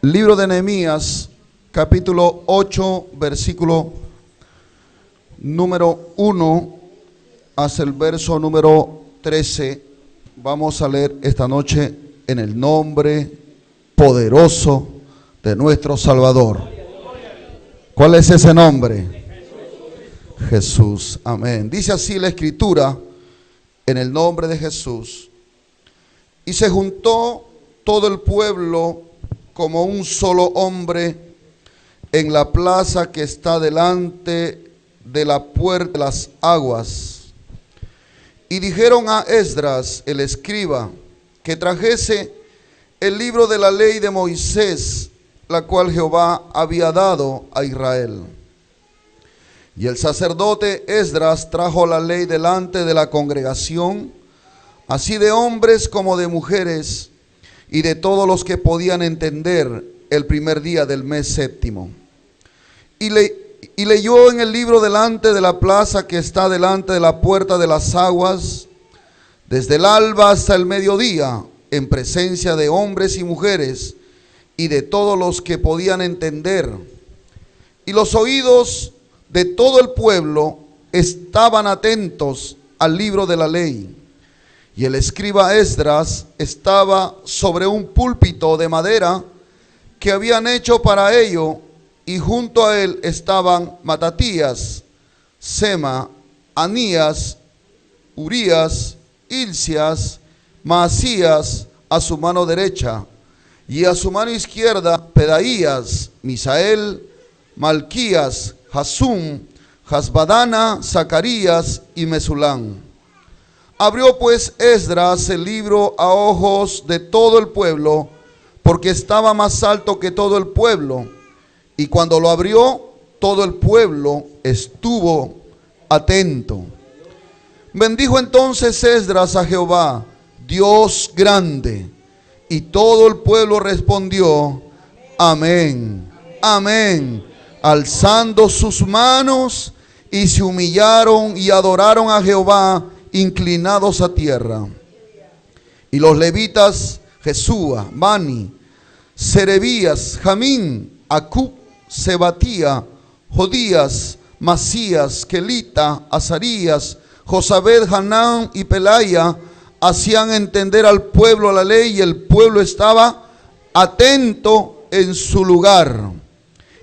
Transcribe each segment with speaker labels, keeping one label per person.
Speaker 1: Libro de Nehemías, capítulo 8, versículo número 1 hasta el verso número 13. Vamos a leer esta noche en el nombre poderoso de nuestro Salvador. ¿Cuál es ese nombre? Jesús. Amén. Dice así la Escritura, en el nombre de Jesús. Y se juntó todo el pueblo como un solo hombre en la plaza que está delante de la puerta de las aguas. Y dijeron a Esdras, el escriba, que trajese el libro de la ley de Moisés, la cual Jehová había dado a Israel. Y el sacerdote Esdras trajo la ley delante de la congregación, así de hombres como de mujeres, y de todos los que podían entender, el primer día del mes séptimo. Y leyó en el libro delante de la plaza que está delante de la puerta de las aguas, desde el alba hasta el mediodía, en presencia de hombres y mujeres, y de todos los que podían entender. Y los oídos de todo el pueblo estaban atentos al libro de la ley. Y el escriba Esdras estaba sobre un púlpito de madera que habían hecho para ello, y junto a él estaban Matatías, Sema, Anías, Urías, Hilcias, Maasías a su mano derecha, y a su mano izquierda Pedaías, Misael, Malquías, Hasum, Hasbadana, Zacarías y Mesulán. Abrió pues Esdras el libro a ojos de todo el pueblo, porque estaba más alto que todo el pueblo. Y cuando lo abrió, todo el pueblo estuvo atento. Bendijo entonces Esdras a Jehová, Dios grande. Y todo el pueblo respondió, amén, amén, alzando sus manos, y se humillaron y adoraron a Jehová, inclinados a tierra. Y los levitas, Jesúa, Bani, Serebías, Jamín, Acub, Sebatía, Jodías, Masías, Kelita, Azarías, Josabed, Hanán y Pelaya, hacían entender al pueblo la ley, y el pueblo estaba atento en su lugar.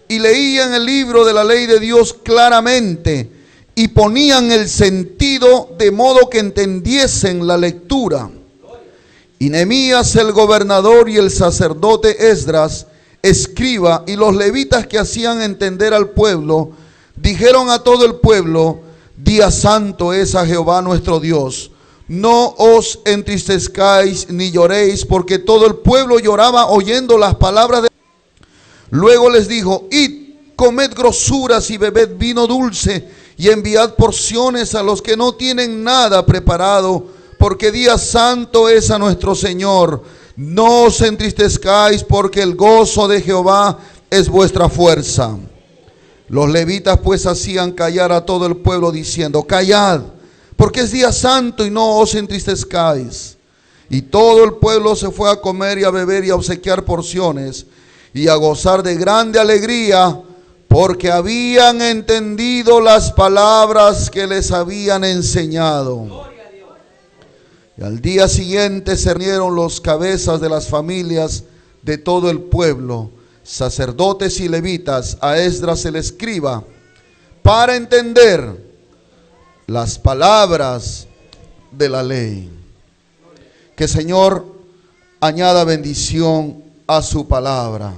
Speaker 1: Y leían el libro de la ley de Dios claramente, y ponían el sentido de modo que entendiesen la lectura. Y Nehemías el gobernador y el sacerdote Esdras, escriba, y los levitas que hacían entender al pueblo, dijeron a todo el pueblo, día santo es a Jehová nuestro Dios. No os entristezcáis ni lloréis, porque todo el pueblo lloraba oyendo las palabras de... Luego les dijo, id, comed grosuras y bebed vino dulce, y enviad porciones a los que no tienen nada preparado, porque día santo es a nuestro Señor. No os entristezcáis, porque el gozo de Jehová es vuestra fuerza. Los levitas pues hacían callar a todo el pueblo, diciendo, callad, porque es día santo, y no os entristezcáis. Y todo el pueblo se fue a comer y a beber y a obsequiar porciones, y a gozar de grande alegría, porque habían entendido las palabras que les habían enseñado. Y al día siguiente se reunieron los cabezas de las familias de todo el pueblo, sacerdotes y levitas, a Esdras el escriba, para entender las palabras de la ley. Que el Señor añada bendición a su palabra.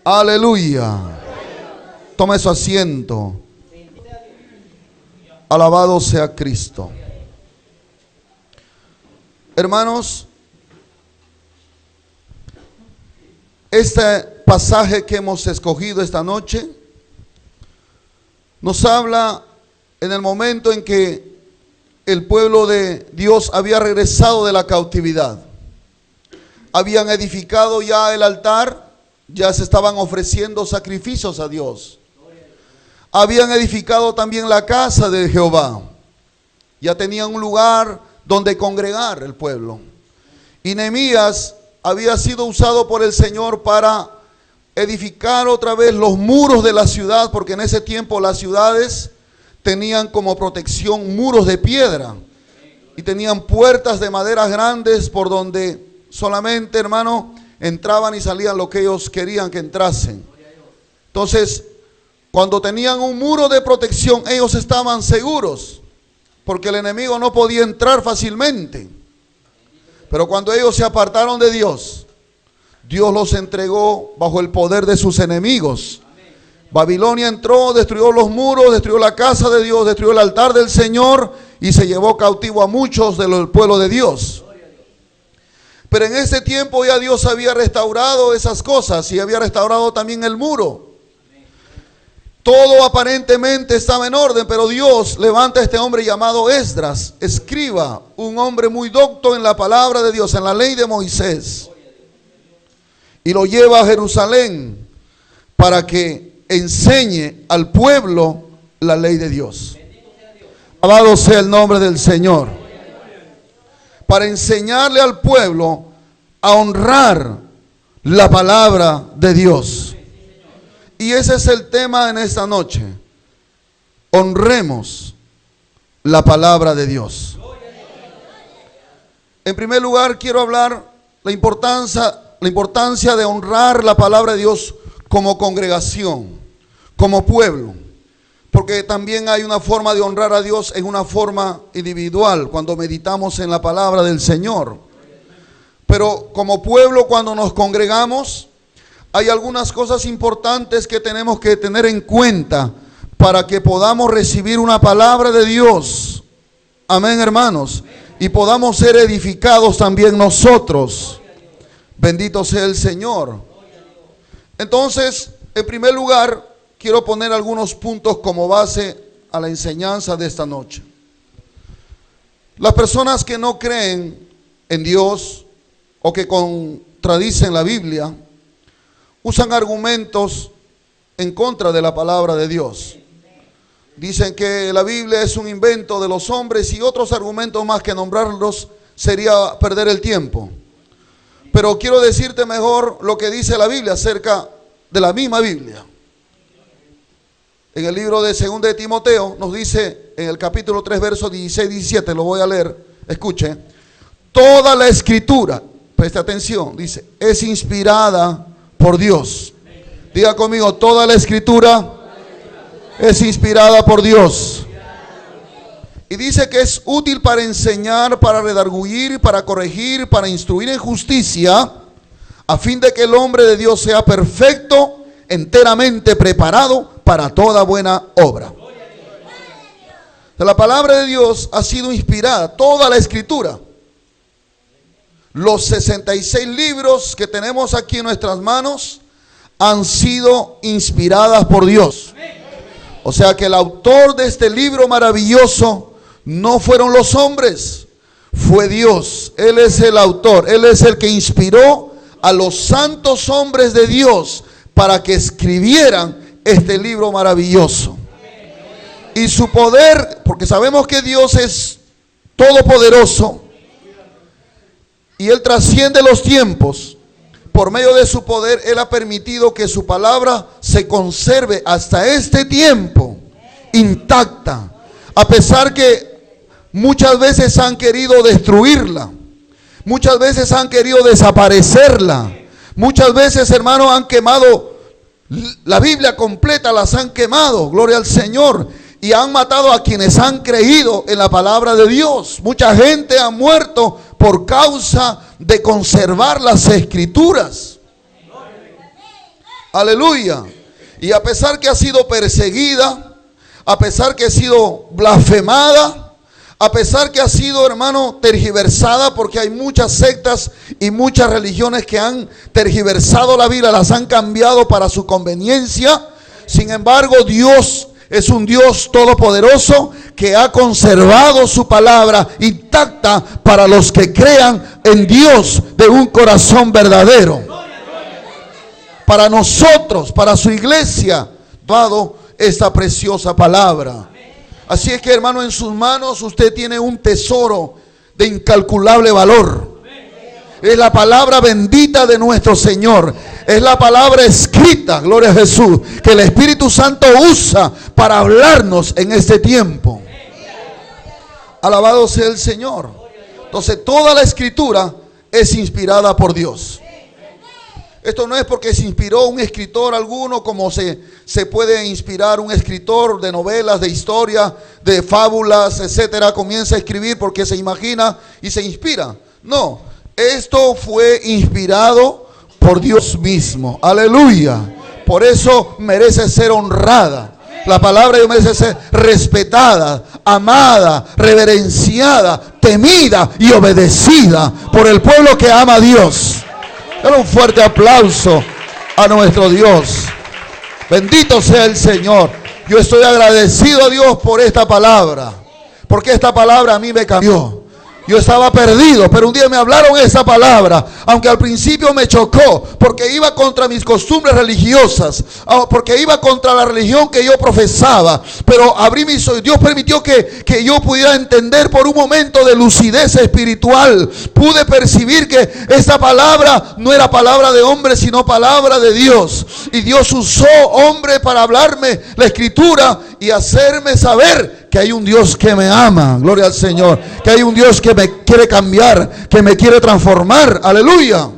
Speaker 1: Aleluya. Toma su asiento. Alabado sea Cristo. Hermanos, este pasaje que hemos escogido esta noche nos habla en el momento en que el pueblo de Dios había regresado de la cautividad. Habían edificado ya el altar, ya se estaban ofreciendo sacrificios a Dios. Habían edificado también la casa de Jehová. Ya tenían un lugar donde congregar el pueblo. Y Nehemías había sido usado por el Señor para edificar otra vez los muros de la ciudad, porque en ese tiempo las ciudades tenían como protección muros de piedra y tenían puertas de maderas grandes por donde solamente, hermano, entraban y salían lo que ellos querían que entrasen. Entonces, cuando tenían un muro de protección, ellos estaban seguros, porque el enemigo no podía entrar fácilmente. Pero cuando ellos se apartaron de Dios, Dios los entregó bajo el poder de sus enemigos. Babilonia entró, destruyó los muros, destruyó la casa de Dios, destruyó el altar del Señor y se llevó cautivo a muchos del pueblo de Dios. Pero en ese tiempo ya Dios había restaurado esas cosas y había restaurado también el muro. Todo aparentemente estaba en orden, pero Dios levanta a este hombre llamado Esdras, escriba, un hombre muy docto en la palabra de Dios, en la ley de Moisés, y lo lleva a Jerusalén para que enseñe al pueblo la ley de Dios. Alabado sea el nombre del Señor. Para enseñarle al pueblo a honrar la palabra de Dios. Y ese es el tema en esta noche. Honremos la palabra de Dios. En primer lugar, quiero hablar la importancia de honrar la palabra de Dios como congregación, como pueblo. Porque también hay una forma de honrar a Dios en una forma individual, cuando meditamos en la palabra del Señor. Pero como pueblo, cuando nos congregamos, hay algunas cosas importantes que tenemos que tener en cuenta para que podamos recibir una palabra de Dios. Amén, hermanos. Y podamos ser edificados también nosotros. Bendito sea el Señor. Entonces, en primer lugar, quiero poner algunos puntos como base a la enseñanza de esta noche. Las personas que no creen en Dios o que contradicen la Biblia, usan argumentos en contra de la palabra de Dios. Dicen que la Biblia es un invento de los hombres y otros argumentos más que nombrarlos sería perder el tiempo. Pero quiero decirte mejor lo que dice la Biblia acerca de la misma Biblia. En el libro de 2 de Timoteo nos dice en el capítulo 3, versos 16 y 17, lo voy a leer, escuche. Toda la escritura, preste atención, dice, es inspirada por Dios. Diga conmigo, toda la escritura es inspirada por Dios. Y dice que es útil para enseñar, para redarguir, para corregir, para instruir en justicia, a fin de que el hombre de Dios sea perfecto, enteramente preparado para toda buena obra. La palabra de Dios ha sido inspirada, toda la escritura. Los 66 libros que tenemos aquí en nuestras manos han sido inspiradas por Dios. O sea que el autor de este libro maravilloso no fueron los hombres, fue Dios. Él es el autor, Él es el que inspiró a los santos hombres de Dios para que escribieran este libro maravilloso. Y su poder, porque sabemos que Dios es todopoderoso y Él trasciende los tiempos. Por medio de su poder, Él ha permitido que su palabra se conserve hasta este tiempo intacta, a pesar que muchas veces han querido destruirla, muchas veces han querido desaparecerla, muchas veces, hermanos, han quemado la Biblia completa, las han quemado, gloria al Señor, y han matado a quienes han creído en la palabra de Dios. Mucha gente ha muerto por causa de conservar las escrituras. Aleluya. Y a pesar que ha sido perseguida, a pesar que ha sido blasfemada, a pesar que ha sido, hermano, tergiversada, porque hay muchas sectas y muchas religiones que han tergiversado la Biblia, las han cambiado para su conveniencia. Sin embargo, Dios es un Dios todopoderoso que ha conservado su palabra intacta para los que crean en Dios de un corazón verdadero. Para nosotros, para su iglesia, dado esta preciosa palabra. Así es que, hermano, en sus manos usted tiene un tesoro de incalculable valor. Es la palabra bendita de nuestro Señor. Es la palabra escrita, gloria a Jesús, que el Espíritu Santo usa para hablarnos en este tiempo. Alabado sea el Señor. Entonces toda la escritura es inspirada por Dios. Esto no es porque se inspiró un escritor alguno, como se puede inspirar un escritor de novelas, de historia, de fábulas, etcétera. Comienza a escribir porque se imagina y se inspira. No, esto fue inspirado por Dios mismo. Aleluya. Por eso merece ser honrada. La palabra de Dios merece ser respetada, amada, reverenciada, temida y obedecida por el pueblo que ama a Dios. Dale un fuerte aplauso a nuestro Dios. Bendito sea el Señor. Yo estoy agradecido a Dios por esta palabra, porque esta palabra a mí me cambió. Yo estaba perdido, pero un día me hablaron esa palabra, aunque al principio me chocó, porque iba contra mis costumbres religiosas, porque iba contra la religión que yo profesaba, pero abrí mis ojos. Dios permitió que yo pudiera entender por un momento de lucidez espiritual. Pude percibir que esta palabra no era palabra de hombre, sino palabra de Dios. Y Dios usó hombre para hablarme la escritura y hacerme saber que hay un Dios que me ama, gloria al Señor, que hay un Dios que me quiere cambiar, que me quiere transformar, aleluya.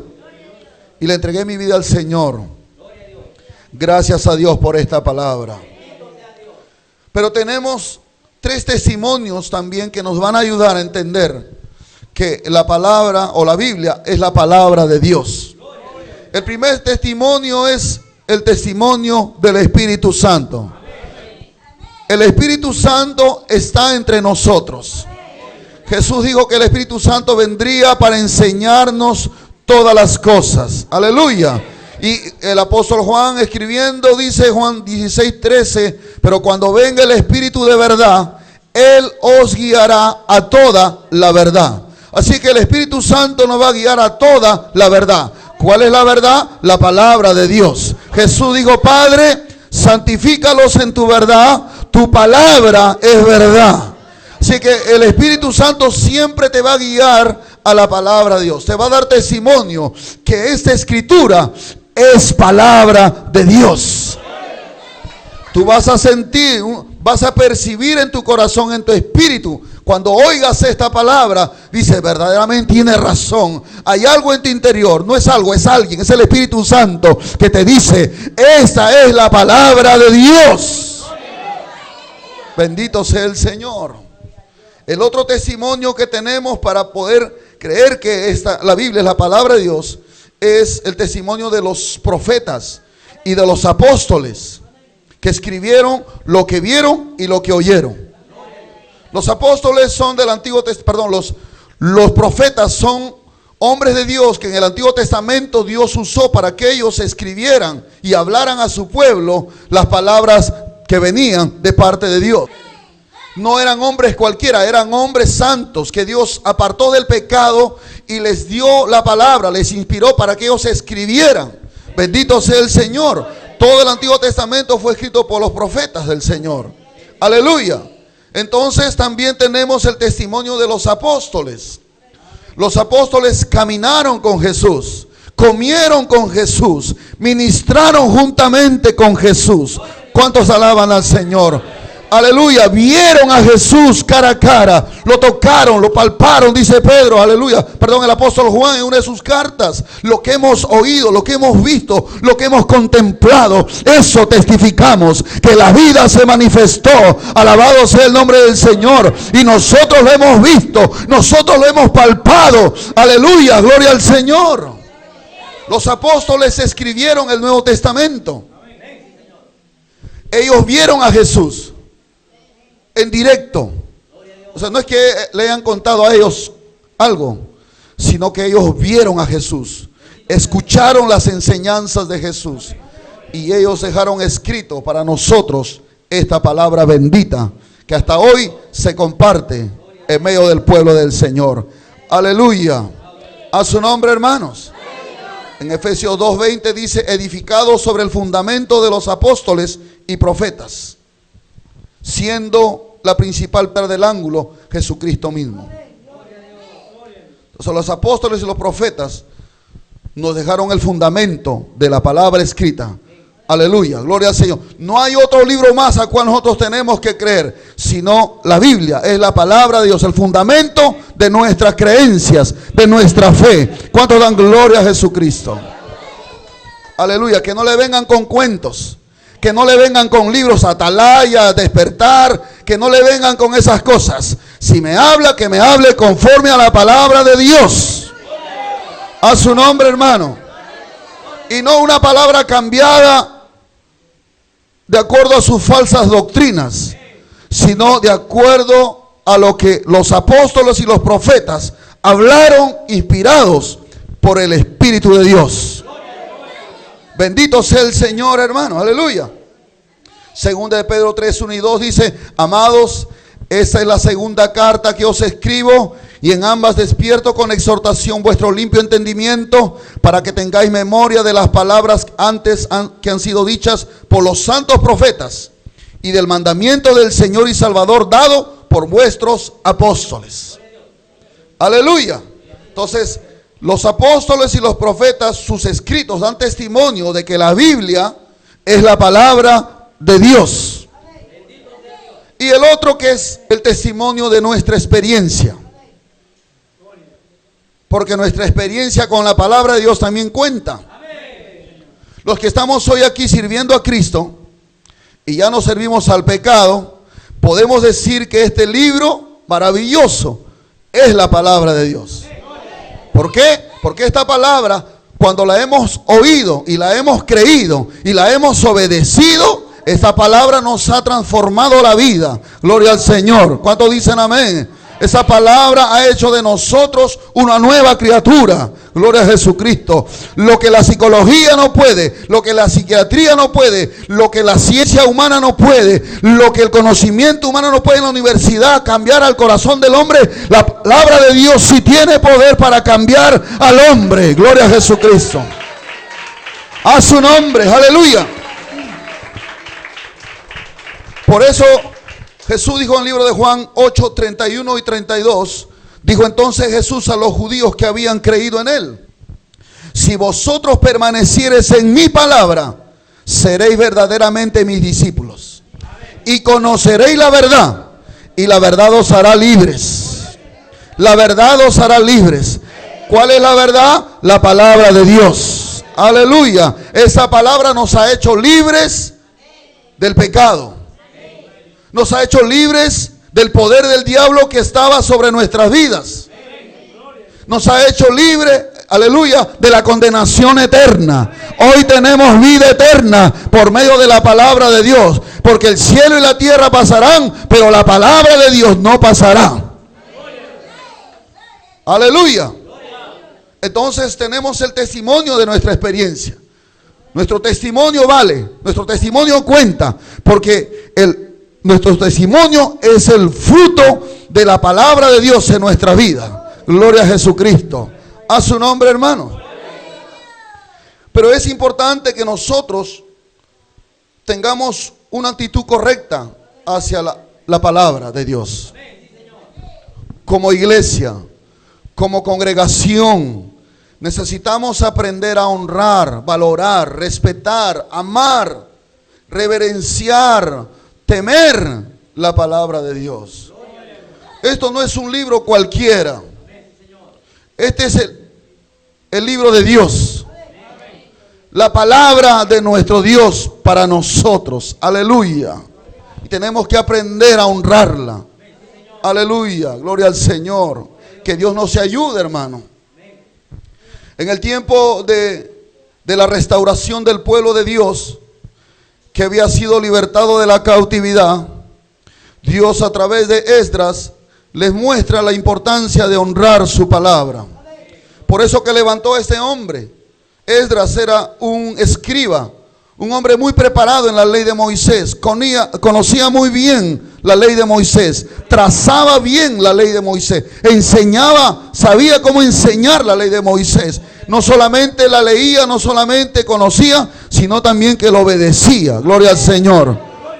Speaker 1: Y le entregué mi vida al Señor. Gracias a Dios por esta palabra. Pero tenemos 3 testimonios también que nos van a ayudar a entender que la palabra o la Biblia es la palabra de Dios. El primer testimonio es el testimonio del Espíritu Santo. El Espíritu Santo está entre nosotros. Jesús dijo que el Espíritu Santo vendría para enseñarnos todas las cosas. Aleluya. Y el apóstol Juan escribiendo dice, Juan 16:13, pero cuando venga el Espíritu de verdad, Él os guiará a toda la verdad. Así que el Espíritu Santo nos va a guiar a toda la verdad. ¿Cuál es la verdad? La palabra de Dios. Jesús dijo, Padre, santifícalos en tu verdad. Tu palabra es verdad. Así que el Espíritu Santo siempre te va a guiar a la palabra de Dios. Te va a dar testimonio que esta escritura es palabra de Dios. Tú vas a sentir, vas a percibir en tu corazón, en tu espíritu, cuando oigas esta palabra, dice, verdaderamente tiene razón. Hay algo en tu interior, no es algo, es alguien, es el Espíritu Santo que te dice, esta es la palabra de Dios. Bendito sea el Señor. El otro testimonio que tenemos para poder creer que la Biblia es la palabra de Dios es el testimonio de los profetas y de los apóstoles que escribieron lo que vieron y lo que oyeron. Los apóstoles son del Antiguo Testamento, los profetas son hombres de Dios que en el Antiguo Testamento Dios usó para que ellos escribieran y hablaran a su pueblo las palabras que venían de parte de Dios. No eran hombres cualquiera, eran hombres santos que Dios apartó del pecado y les dio la palabra, les inspiró para que ellos escribieran. Bendito sea el Señor. Todo el Antiguo Testamento fue escrito por los profetas del Señor. Aleluya. Entonces también tenemos el testimonio de los apóstoles. Los apóstoles caminaron con Jesús, comieron con Jesús, ministraron juntamente con Jesús. ¿Cuántos alaban al Señor? Aleluya, vieron a Jesús cara a cara, lo tocaron, lo palparon, dice Pedro, aleluya, perdón, el apóstol Juan en una de sus cartas, lo que hemos oído, lo que hemos visto, lo que hemos contemplado, eso testificamos, que la vida se manifestó, alabado sea el nombre del Señor, y nosotros lo hemos visto, nosotros lo hemos palpado, aleluya, gloria al Señor. Los apóstoles escribieron el Nuevo Testamento, ellos vieron a Jesús en directo. O sea, no es que le hayan contado a ellos algo, sino que ellos vieron a Jesús, escucharon las enseñanzas de Jesús y ellos dejaron escrito para nosotros esta palabra bendita que hasta hoy se comparte en medio del pueblo del Señor. Aleluya. A su nombre, hermanos. En Efesios 2:20 dice, edificado sobre el fundamento de los apóstoles y profetas, siendo la principal piedra del ángulo Jesucristo mismo. los apóstoles y los profetas nos dejaron el fundamento de la palabra escrita. Aleluya, gloria al Señor. No hay otro libro más al cual nosotros tenemos que creer, sino la Biblia. Es la palabra de Dios, el fundamento de nuestras creencias, de nuestra fe. ¿Cuántos dan gloria a Jesucristo? Aleluya, que no le vengan con cuentos, que no le vengan con libros Atalaya, Despertar, que no le vengan con esas cosas. Si me habla, que me hable conforme a la palabra de Dios. A su nombre, hermano. Y no una palabra cambiada de acuerdo a sus falsas doctrinas, sino de acuerdo a lo que los apóstoles y los profetas hablaron, inspirados por el Espíritu de Dios. Bendito sea el Señor, hermano. Aleluya. Segunda de Pedro 3, 1 y 2 dice: amados, esta es la segunda carta que os escribo, y en ambas despierto con exhortación vuestro limpio entendimiento, para que tengáis memoria de las palabras antes que han sido dichas por los santos profetas, y del mandamiento del Señor y Salvador dado por vuestros apóstoles. Aleluya. Entonces, los apóstoles y los profetas, sus escritos dan testimonio de que la Biblia es la palabra de Dios. Y el otro, que es el testimonio de nuestra experiencia. Porque nuestra experiencia con la palabra de Dios también cuenta. Los que estamos hoy aquí sirviendo a Cristo y ya no servimos al pecado, podemos decir que este libro maravilloso es la palabra de Dios. ¿Por qué? Porque esta palabra, cuando la hemos oído y la hemos creído y la hemos obedecido, esta palabra nos ha transformado la vida. Gloria al Señor. ¿Cuántos dicen amén? Esa palabra ha hecho de nosotros una nueva criatura. Gloria a Jesucristo. Lo que la psicología no puede, lo que la psiquiatría no puede, lo que la ciencia humana no puede, lo que el conocimiento humano no puede en la universidad cambiar al corazón del hombre, la palabra de Dios sí tiene poder para cambiar al hombre. Gloria a Jesucristo. A su nombre. Aleluya. Por eso Jesús dijo en el libro de Juan 8, 31 y 32, dijo entonces Jesús a los judíos que habían creído en él: si vosotros permaneciereis en mi palabra, seréis verdaderamente mis discípulos, y conoceréis la verdad, y la verdad os hará libres. La verdad os hará libres. ¿Cuál es la verdad? La palabra de Dios. Aleluya. Esa palabra nos ha hecho libres del pecado. Nos ha hecho libres del poder del diablo que estaba sobre nuestras vidas. Nos ha hecho libres, aleluya, de la condenación eterna. Hoy tenemos vida eterna por medio de la palabra de Dios. Porque el cielo y la tierra pasarán, pero la palabra de Dios no pasará. Aleluya. Entonces tenemos el testimonio de nuestra experiencia. Nuestro testimonio vale, nuestro testimonio cuenta, porque nuestro testimonio es el fruto de la palabra de Dios en nuestra vida. Gloria a Jesucristo. A su nombre, hermano. Pero es importante que nosotros tengamos una actitud correcta hacia la palabra de Dios. Como iglesia, como congregación, necesitamos aprender a honrar, valorar, respetar, amar, reverenciar, temer la palabra de Dios. Esto no es un libro cualquiera. Este es el libro de Dios. La palabra de nuestro Dios para nosotros. Aleluya. Y tenemos que aprender a honrarla. Aleluya. Gloria al Señor. Que Dios nos ayude, hermano. En el tiempo de la restauración del pueblo de Dios, que había sido libertado de la cautividad, Dios a través de Esdras les muestra la importancia de honrar su palabra. Por eso que levantó a este hombre. Esdras era un escriba, un hombre muy preparado en la ley de Moisés, conocía muy bien la ley de Moisés, trazaba bien la ley de Moisés, enseñaba, sabía cómo enseñar la ley de Moisés. No solamente la leía, no solamente conocía, sino también que lo obedecía. Gloria al Señor.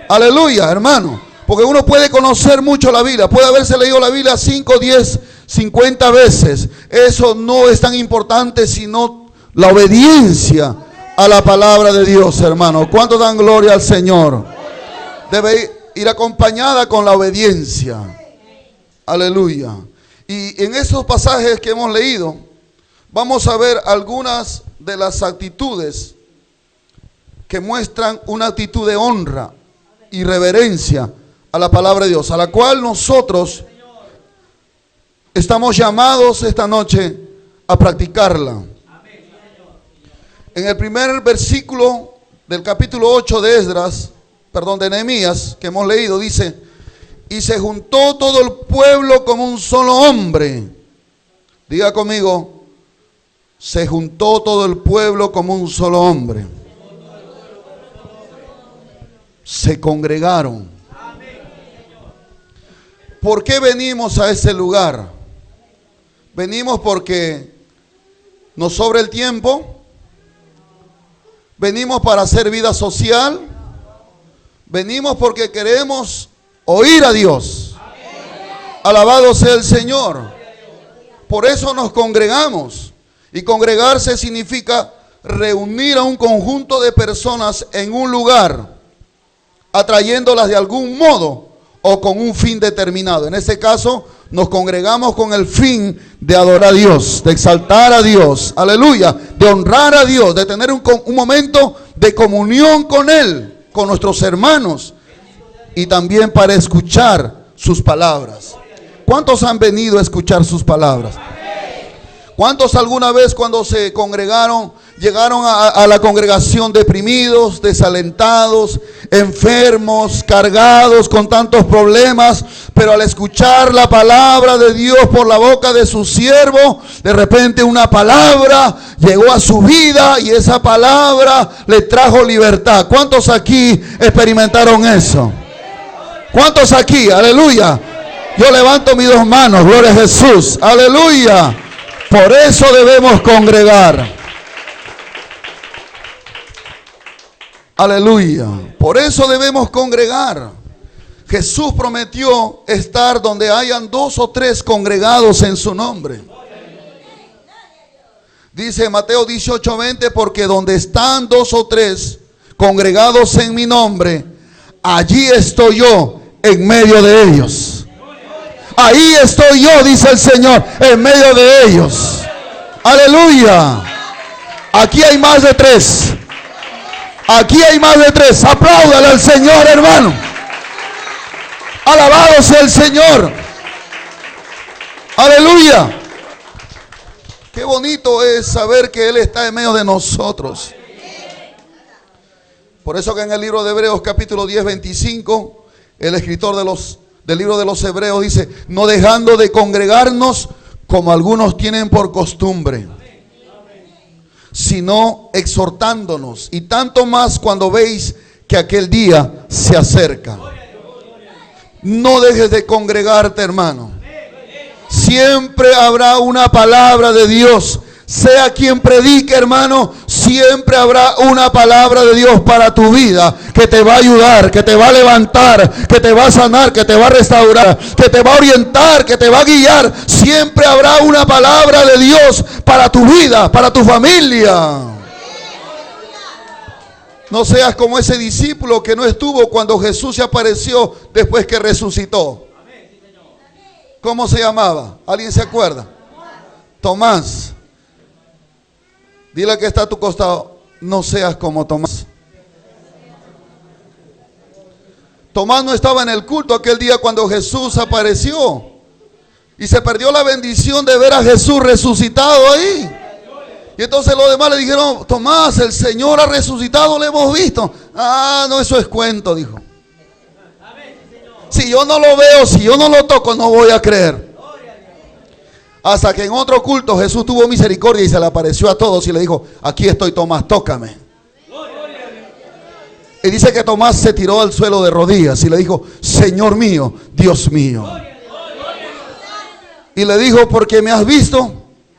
Speaker 1: Aleluya, hermano. Porque uno puede conocer mucho la Biblia, puede haberse leído la Biblia 5, 10, 50 veces. Eso no es tan importante sino la obediencia a la palabra de Dios, hermano. ¿Cuánto dan gloria al Señor? Debe ir acompañada con la obediencia. Aleluya. Y en esos pasajes que hemos leído, vamos a ver algunas de las actitudes que muestran una actitud de honra y reverencia a la palabra de Dios, a la cual nosotros estamos llamados esta noche a practicarla. En el primer versículo del capítulo 8 de Nehemías, que hemos leído, dice: y se juntó todo el pueblo como un solo hombre. Diga conmigo: se juntó todo el pueblo como un solo hombre. Se congregaron. ¿Por qué venimos a ese lugar? Venimos porque nos sobra el tiempo. Venimos para hacer vida social. Venimos porque queremos oír a Dios. Alabado sea el Señor. Por eso nos congregamos. Y congregarse significa reunir a un conjunto de personas en un lugar, atrayéndolas de algún modo o con un fin determinado. En este caso, nos congregamos con el fin de adorar a Dios, de exaltar a Dios, aleluya, de honrar a Dios, de tener un momento de comunión con Él, con nuestros hermanos, y también para escuchar sus palabras. ¿Cuántos han venido a escuchar sus palabras? ¿Cuántos alguna vez cuando se congregaron, llegaron a la congregación deprimidos, desalentados, enfermos, cargados con tantos problemas, pero al escuchar la palabra de Dios por la boca de su siervo, de repente una palabra llegó a su vida y esa palabra le trajo libertad? ¿Cuántos aquí experimentaron eso? ¿Cuántos aquí? Aleluya. Yo levanto mis dos manos, gloria a Jesús, aleluya. Por eso debemos congregar. Aleluya. Por eso debemos congregar. Jesús prometió estar donde hayan 2 o 3 congregados en su nombre. Dice Mateo 18:20, porque donde están 2 o 3 congregados en mi nombre, allí estoy yo en medio de ellos. Ahí estoy yo, dice el Señor, en medio de ellos. Aleluya. Aquí hay más de 3. Aquí hay más de 3. Apláudale al Señor, hermano. Alabado sea el Señor. Aleluya. Qué bonito es saber que Él está en medio de nosotros. Por eso que en el libro de Hebreos capítulo 10, 25, el escritor del libro de los Hebreos dice: no dejando de congregarnos como algunos tienen por costumbre, sino exhortándonos, y tanto más cuando veis que aquel día se acerca. No dejes de congregarte, hermano. Siempre habrá una palabra de Dios. Sea quien predique, hermano, siempre habrá una palabra de Dios para tu vida que te va a ayudar, que te va a levantar, que te va a sanar, que te va a restaurar, que te va a orientar, que te va a guiar. Siempre habrá una palabra de Dios para tu vida, para tu familia. No seas como ese discípulo que no estuvo cuando Jesús se apareció después que resucitó. ¿Cómo se llamaba? ¿Alguien se acuerda? Tomás. Dile que está a tu costado: no seas como Tomás. Tomás no estaba en el culto aquel día cuando Jesús apareció. Y se perdió la bendición de ver a Jesús resucitado ahí. Y entonces los demás le dijeron: Tomás, el Señor ha resucitado, lo hemos visto. Ah, no, eso es cuento, dijo. Si yo no lo veo, si yo no lo toco, no voy a creer. Hasta que en otro culto Jesús tuvo misericordia y se le apareció a todos y le dijo: aquí estoy, Tomás, tócame. Y dice que Tomás se tiró al suelo de rodillas y le dijo: Señor mío, Dios mío. Y le dijo: porque me has visto,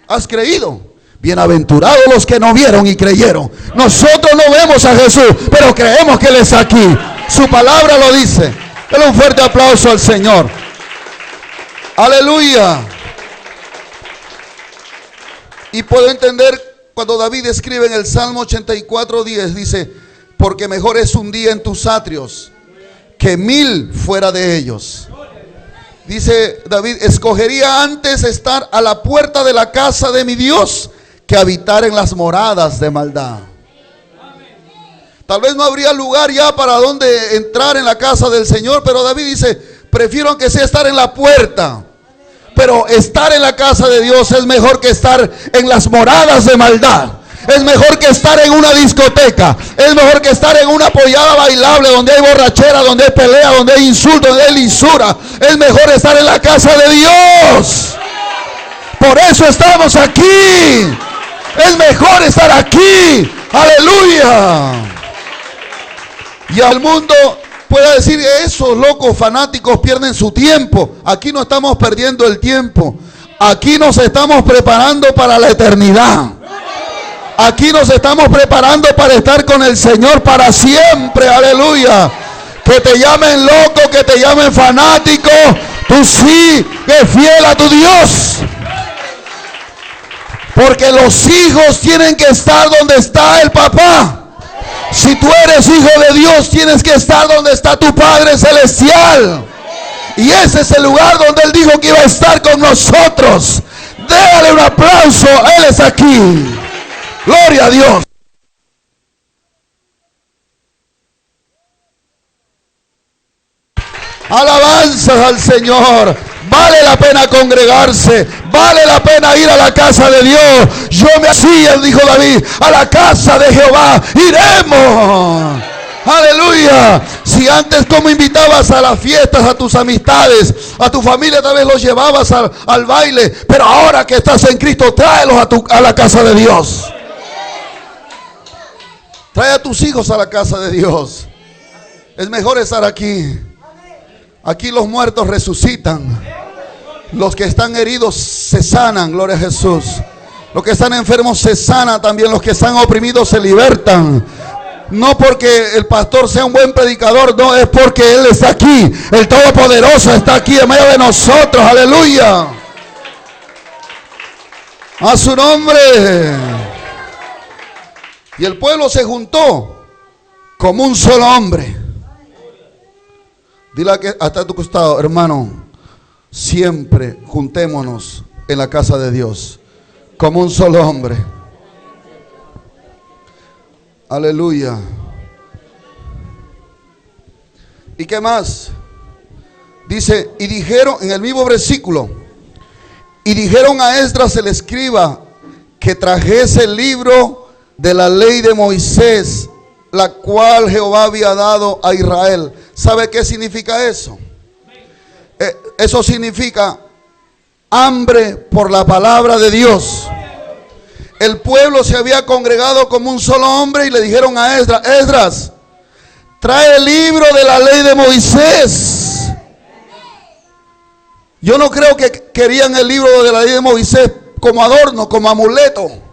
Speaker 1: has creído. Bienaventurados los que no vieron y creyeron. Nosotros no vemos a Jesús, pero creemos que Él está aquí. Su palabra lo dice. Dale un fuerte aplauso al Señor. Aleluya. Y puedo entender cuando David escribe en el Salmo 84:10, dice, porque mejor es un día en tus atrios que 1000 fuera de ellos. Dice David, escogería antes estar a la puerta de la casa de mi Dios que habitar en las moradas de maldad. Tal vez no habría lugar ya para donde entrar en la casa del Señor, pero David dice, prefiero aunque sea estar en la puerta. Pero estar en la casa de Dios es mejor que estar en las moradas de maldad. Es mejor que estar en una discoteca. Es mejor que estar en una pollada bailable donde hay borrachera, donde hay pelea, donde hay insulto, donde hay lisura. Es mejor estar en la casa de Dios. Por eso estamos aquí. Es mejor estar aquí. Aleluya. Y al mundo pueda decir, esos locos fanáticos pierden su tiempo. Aquí no estamos perdiendo el tiempo. Aquí nos estamos preparando para la eternidad. Aquí nos estamos preparando para estar con el Señor para siempre. Aleluya. Que te llamen loco, que te llamen fanático, tú sí eres fiel a tu Dios. Porque los hijos tienen que estar donde está el papá. Si tú eres hijo de Dios, tienes que estar donde está tu Padre Celestial. Y ese es el lugar donde Él dijo que iba a estar con nosotros. Déjale un aplauso, Él es aquí. Gloria a Dios. Alabanzas al Señor. Vale la pena congregarse. Vale la pena ir a la casa de Dios. Yo me hacía, dijo David, a la casa de Jehová iremos. Aleluya. Si antes como invitabas a las fiestas a tus amistades, a tu familia, tal vez los llevabas al baile, pero ahora que estás en Cristo, tráelos a la casa de Dios. Trae a tus hijos a la casa de Dios. Es mejor estar aquí. Aquí los muertos resucitan. Los que están heridos se sanan, gloria a Jesús. Los que están enfermos se sanan también. Los que están oprimidos se libertan. No porque el pastor sea un buen predicador, no, es porque Él está aquí. El Todopoderoso está aquí en medio de nosotros, aleluya. A su nombre. Y el pueblo se juntó como un solo hombre. Dile que hasta a tu costado, hermano, siempre juntémonos en la casa de Dios como un solo hombre. Aleluya. ¿Y qué más? Dice, y dijeron en el mismo versículo, y dijeron a Esdras el escriba que trajese el libro de la ley de Moisés, la cual Jehová había dado a Israel. ¿Sabe qué significa eso? Eso significa hambre por la palabra de Dios. El pueblo se había congregado como un solo hombre y le dijeron a Esdras, Esdras, trae el libro de la ley de Moisés. Yo no creo que querían el libro de la ley de Moisés como adorno, como amuleto.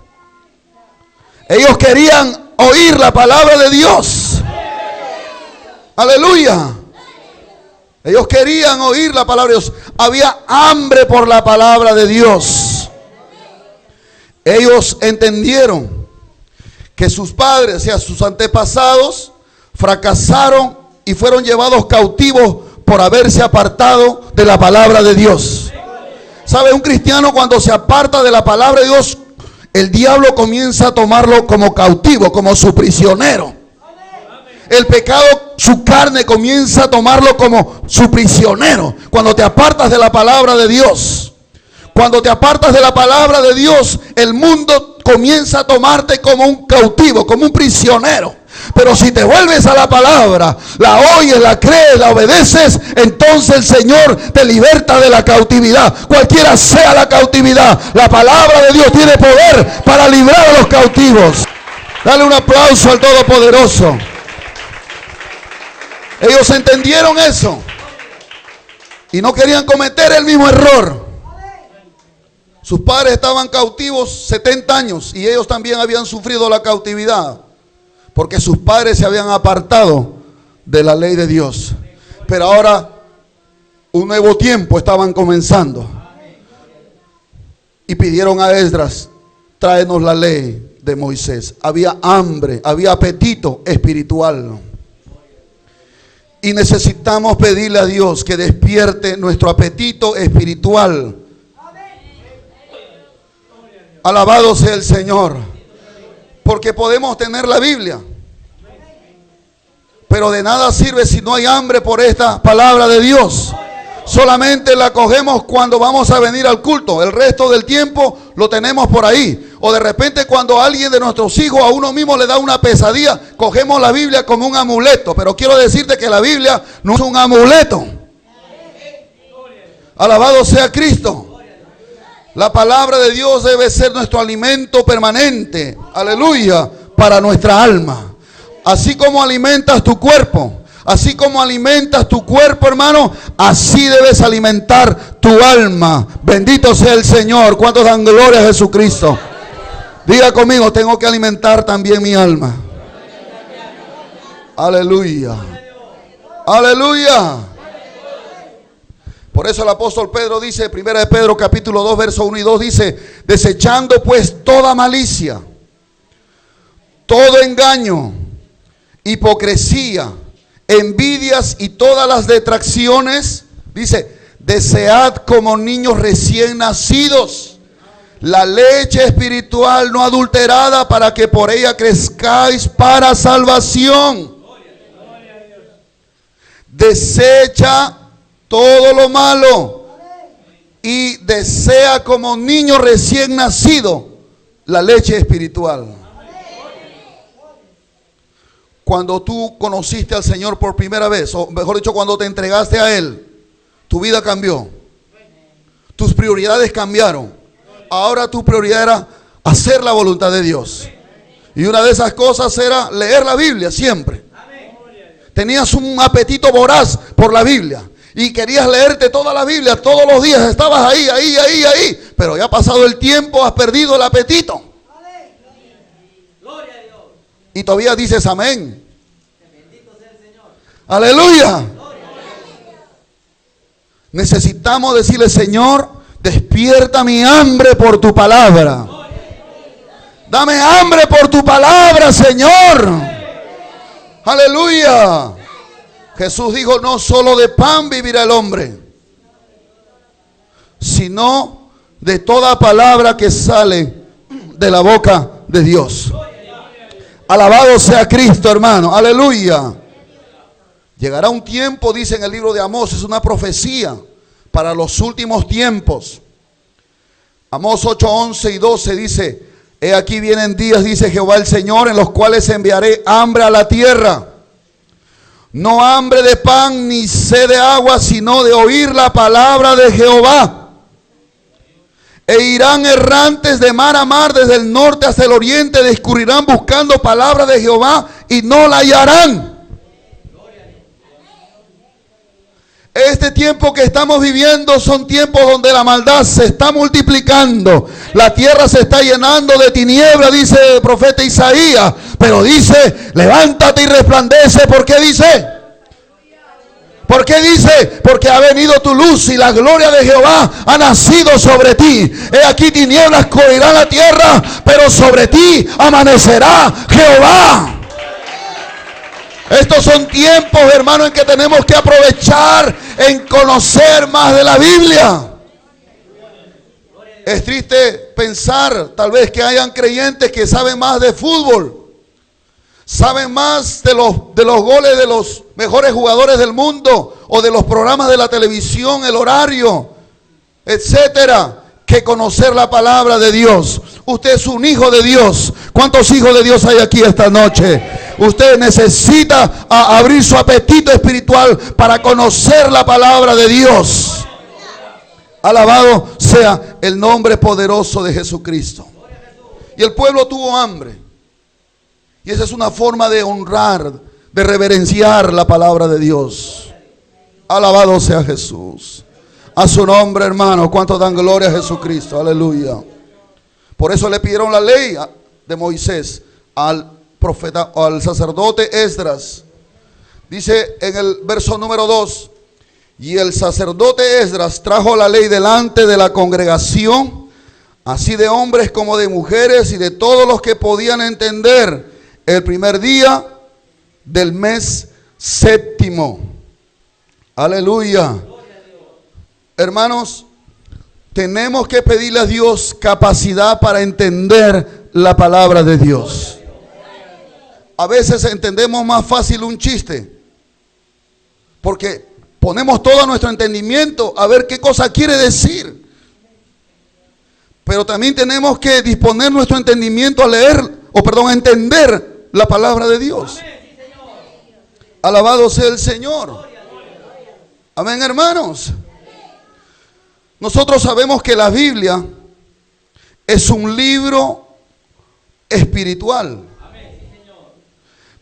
Speaker 1: Ellos querían oír la palabra de Dios. Aleluya. Ellos querían oír la palabra de Dios. Había hambre por la palabra de Dios. Ellos entendieron que sus padres, o sea, sus antepasados, fracasaron y fueron llevados cautivos por haberse apartado de la palabra de Dios. ¿Sabe? Un cristiano cuando se aparta de la palabra de Dios, el diablo comienza a tomarlo como cautivo, como su prisionero. El pecado, su carne comienza a tomarlo como su prisionero. Cuando te apartas de la palabra de Dios. Cuando te apartas de la palabra de Dios, el mundo comienza a tomarte como un cautivo, como un prisionero. Pero si te vuelves a la palabra, la oyes, la crees, la obedeces, entonces el Señor te liberta de la cautividad. Cualquiera sea la cautividad, la palabra de Dios tiene poder para librar a los cautivos. Dale un aplauso al Todopoderoso. Ellos entendieron eso y no querían cometer el mismo error. Sus padres estaban cautivos 70 años y ellos también habían sufrido la cautividad porque sus padres se habían apartado de la ley de Dios. Pero ahora un nuevo tiempo estaban comenzando y pidieron a Esdras tráenos la ley de Moisés. Había hambre, había apetito espiritual. Y necesitamos pedirle a Dios que despierte nuestro apetito espiritual. Alabado sea el Señor. Porque podemos tener la Biblia, pero de nada sirve si no hay hambre por esta palabra de Dios. Solamente la cogemos cuando vamos a venir al culto. El resto del tiempo lo tenemos por ahí. O de repente cuando alguien de nuestros hijos a uno mismo le da una pesadilla, cogemos la Biblia como un amuleto. Pero quiero decirte que la Biblia no es un amuleto. Alabado sea Cristo. La palabra de Dios debe ser nuestro alimento permanente. Aleluya. Para nuestra alma. Así como alimentas tu cuerpo. Así como alimentas tu cuerpo, hermano, así debes alimentar tu alma. Bendito sea el Señor. ¿Cuántos dan gloria a Jesucristo? Diga conmigo, tengo que alimentar también mi alma. Aleluya. Aleluya. Por eso el apóstol Pedro dice, 1 de Pedro capítulo 2, verso 1 y 2, dice: desechando pues toda malicia, todo engaño, hipocresía, envidias y todas las detracciones, dice, desead como niños recién nacidos la leche espiritual no adulterada, para que por ella crezcáis para salvación. Desecha todo lo malo y desea como niño recién nacido la leche espiritual. Cuando tú conociste al Señor por primera vez, o mejor dicho, cuando te entregaste a Él, tu vida cambió. Tus prioridades cambiaron. Ahora tu prioridad era hacer la voluntad de Dios. Y una de esas cosas era leer la Biblia siempre. Tenías un apetito voraz por la Biblia. Y querías leerte toda la Biblia todos los días. Estabas ahí. Pero ya ha pasado el tiempo, has perdido el apetito. Y todavía dices amén. Bendito sea el Señor. Aleluya. Necesitamos decirle: Señor, despierta mi hambre por tu palabra. Dame hambre por tu palabra, Señor. Aleluya. Jesús dijo: no solo de pan vivirá el hombre, sino de toda palabra que sale de la boca de Dios. Alabado sea Cristo, hermano. Aleluya. Llegará un tiempo, dice en el libro de Amós, es una profecía para los últimos tiempos. Amós 8, 11 y 12 dice: he aquí vienen días, dice Jehová el Señor, en los cuales enviaré hambre a la tierra. No hambre de pan ni sed de agua, sino de oír la palabra de Jehová. E irán errantes de mar a mar, desde el norte hasta el oriente, discurrirán buscando palabra de Jehová y no la hallarán. Este tiempo que estamos viviendo son tiempos donde la maldad se está multiplicando. La tierra se está llenando de tinieblas, dice el profeta Isaías. Pero dice: levántate y resplandece. ¿Por qué dice? ¿Por qué dice? Porque ha venido tu luz y la gloria de Jehová ha nacido sobre ti. He aquí tinieblas cubrirán la tierra, pero sobre ti amanecerá Jehová. Estos son tiempos, hermano, en que tenemos que aprovechar en conocer más de la Biblia. Es triste pensar tal vez que hayan creyentes que saben más de fútbol, saben más de los goles de los mejores jugadores del mundo, o de los programas de la televisión, el horario, etcétera, que conocer la palabra de Dios. Usted es un hijo de Dios. ¿Cuántos hijos de Dios hay aquí esta noche? Usted necesita abrir su apetito espiritual para conocer la palabra de Dios. Alabado sea el nombre poderoso de Jesucristo. Y el pueblo tuvo hambre. Y esa es una forma de honrar, de reverenciar la palabra de Dios. Alabado sea Jesús. A su nombre, hermano. ¿Cuántos dan gloria a Jesucristo? Aleluya. Por eso le pidieron la ley de Moisés al profeta o al sacerdote Esdras. Dice en el verso número 2: y el sacerdote Esdras trajo la ley delante de la congregación así de hombres como de mujeres y de todos los que podían entender, el primer día del mes séptimo. Aleluya. Hermanos, tenemos que pedirle a Dios capacidad para entender la palabra de Dios. A veces entendemos más fácil un chiste, porque ponemos todo nuestro entendimiento a ver qué cosa quiere decir. Pero también tenemos que disponer nuestro entendimiento a leer, a entender la palabra de Dios. Alabado sea el Señor. Amén, hermanos. Nosotros sabemos que la Biblia es un libro espiritual.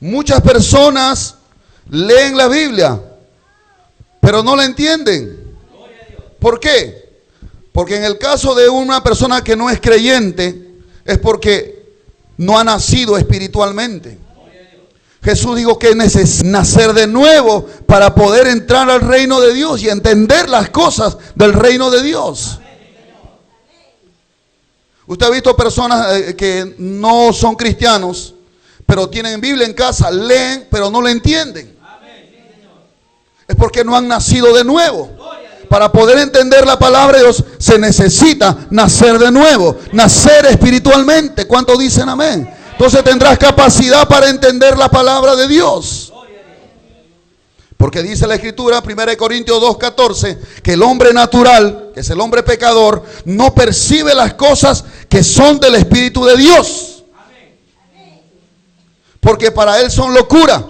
Speaker 1: Muchas personas leen la Biblia, pero no la entienden. ¿Por qué? Porque en el caso de una persona que no es creyente, es porque no ha nacido espiritualmente. Jesús dijo que es necesario nacer de nuevo para poder entrar al reino de Dios y entender las cosas del reino de Dios. Usted ha visto personas que no son cristianos, pero tienen Biblia en casa, leen, pero no la entienden. Es porque no han nacido de nuevo. Para poder entender la palabra de Dios se necesita nacer de nuevo, nacer espiritualmente. ¿Cuántos dicen amén? Entonces tendrás capacidad para entender la palabra de Dios. Porque dice la Escritura, 1 Corintios 2:14, que el hombre natural, que es el hombre pecador, no percibe las cosas que son del Espíritu de Dios. Porque para él son locura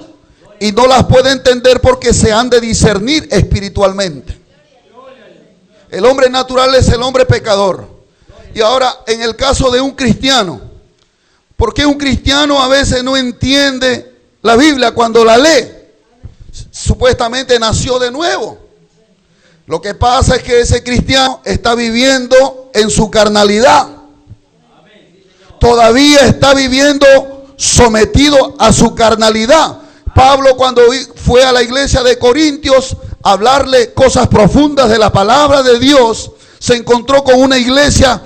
Speaker 1: y no las puede entender porque se han de discernir espiritualmente. El hombre natural es el hombre pecador. Y ahora, en el caso de un cristiano, ¿por qué un cristiano a veces no entiende la Biblia cuando la lee? Supuestamente nació de nuevo. Lo que pasa es que ese cristiano está viviendo en su carnalidad. Todavía está viviendo sometido a su carnalidad. Pablo, cuando fue a la iglesia de Corintios a hablarle cosas profundas de la palabra de Dios, se encontró con una iglesia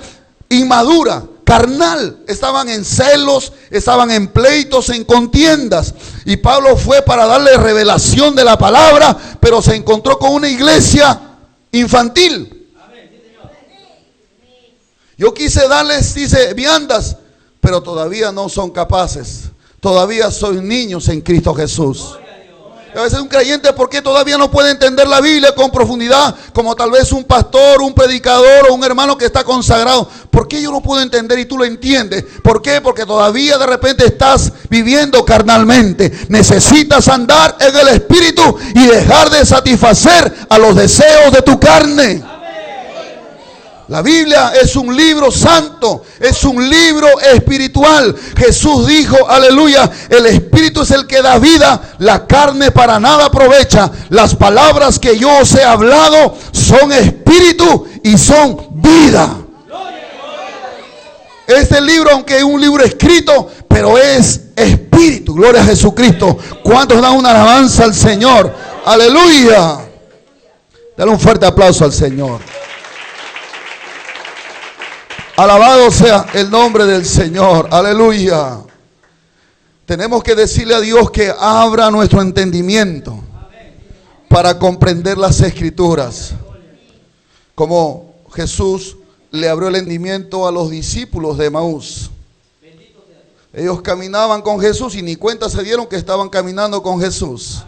Speaker 1: inmadura, carnal. Estaban en celos, estaban en pleitos, en contiendas. Y Pablo fue para darle revelación de la palabra, pero se encontró con una iglesia infantil. Yo quise darles, dice, viandas, pero todavía no son capaces. Todavía son niños en Cristo Jesús. A veces un creyente, ¿por qué todavía no puede entender la Biblia con profundidad? Como tal vez un pastor, un predicador o un hermano que está consagrado. ¿Por qué yo no puedo entender y tú lo entiendes? ¿Por qué? Porque todavía de repente estás viviendo carnalmente. Necesitas andar en el Espíritu y dejar de satisfacer a los deseos de tu carne. La Biblia es un libro santo, es un libro espiritual. Jesús dijo, aleluya, el Espíritu es el que da vida, la carne para nada aprovecha. Las palabras que yo os he hablado son espíritu y son vida. Este libro, aunque es un libro escrito, pero es espíritu. Gloria a Jesucristo. ¿Cuántos dan una alabanza al Señor? Aleluya. Dale un fuerte aplauso al Señor. Alabado sea el nombre del Señor. Aleluya. Tenemos que decirle a Dios que abra nuestro entendimiento para comprender las Escrituras. Como Jesús le abrió el entendimiento a los discípulos de Emaús. Ellos caminaban con Jesús y ni cuenta se dieron que estaban caminando con Jesús.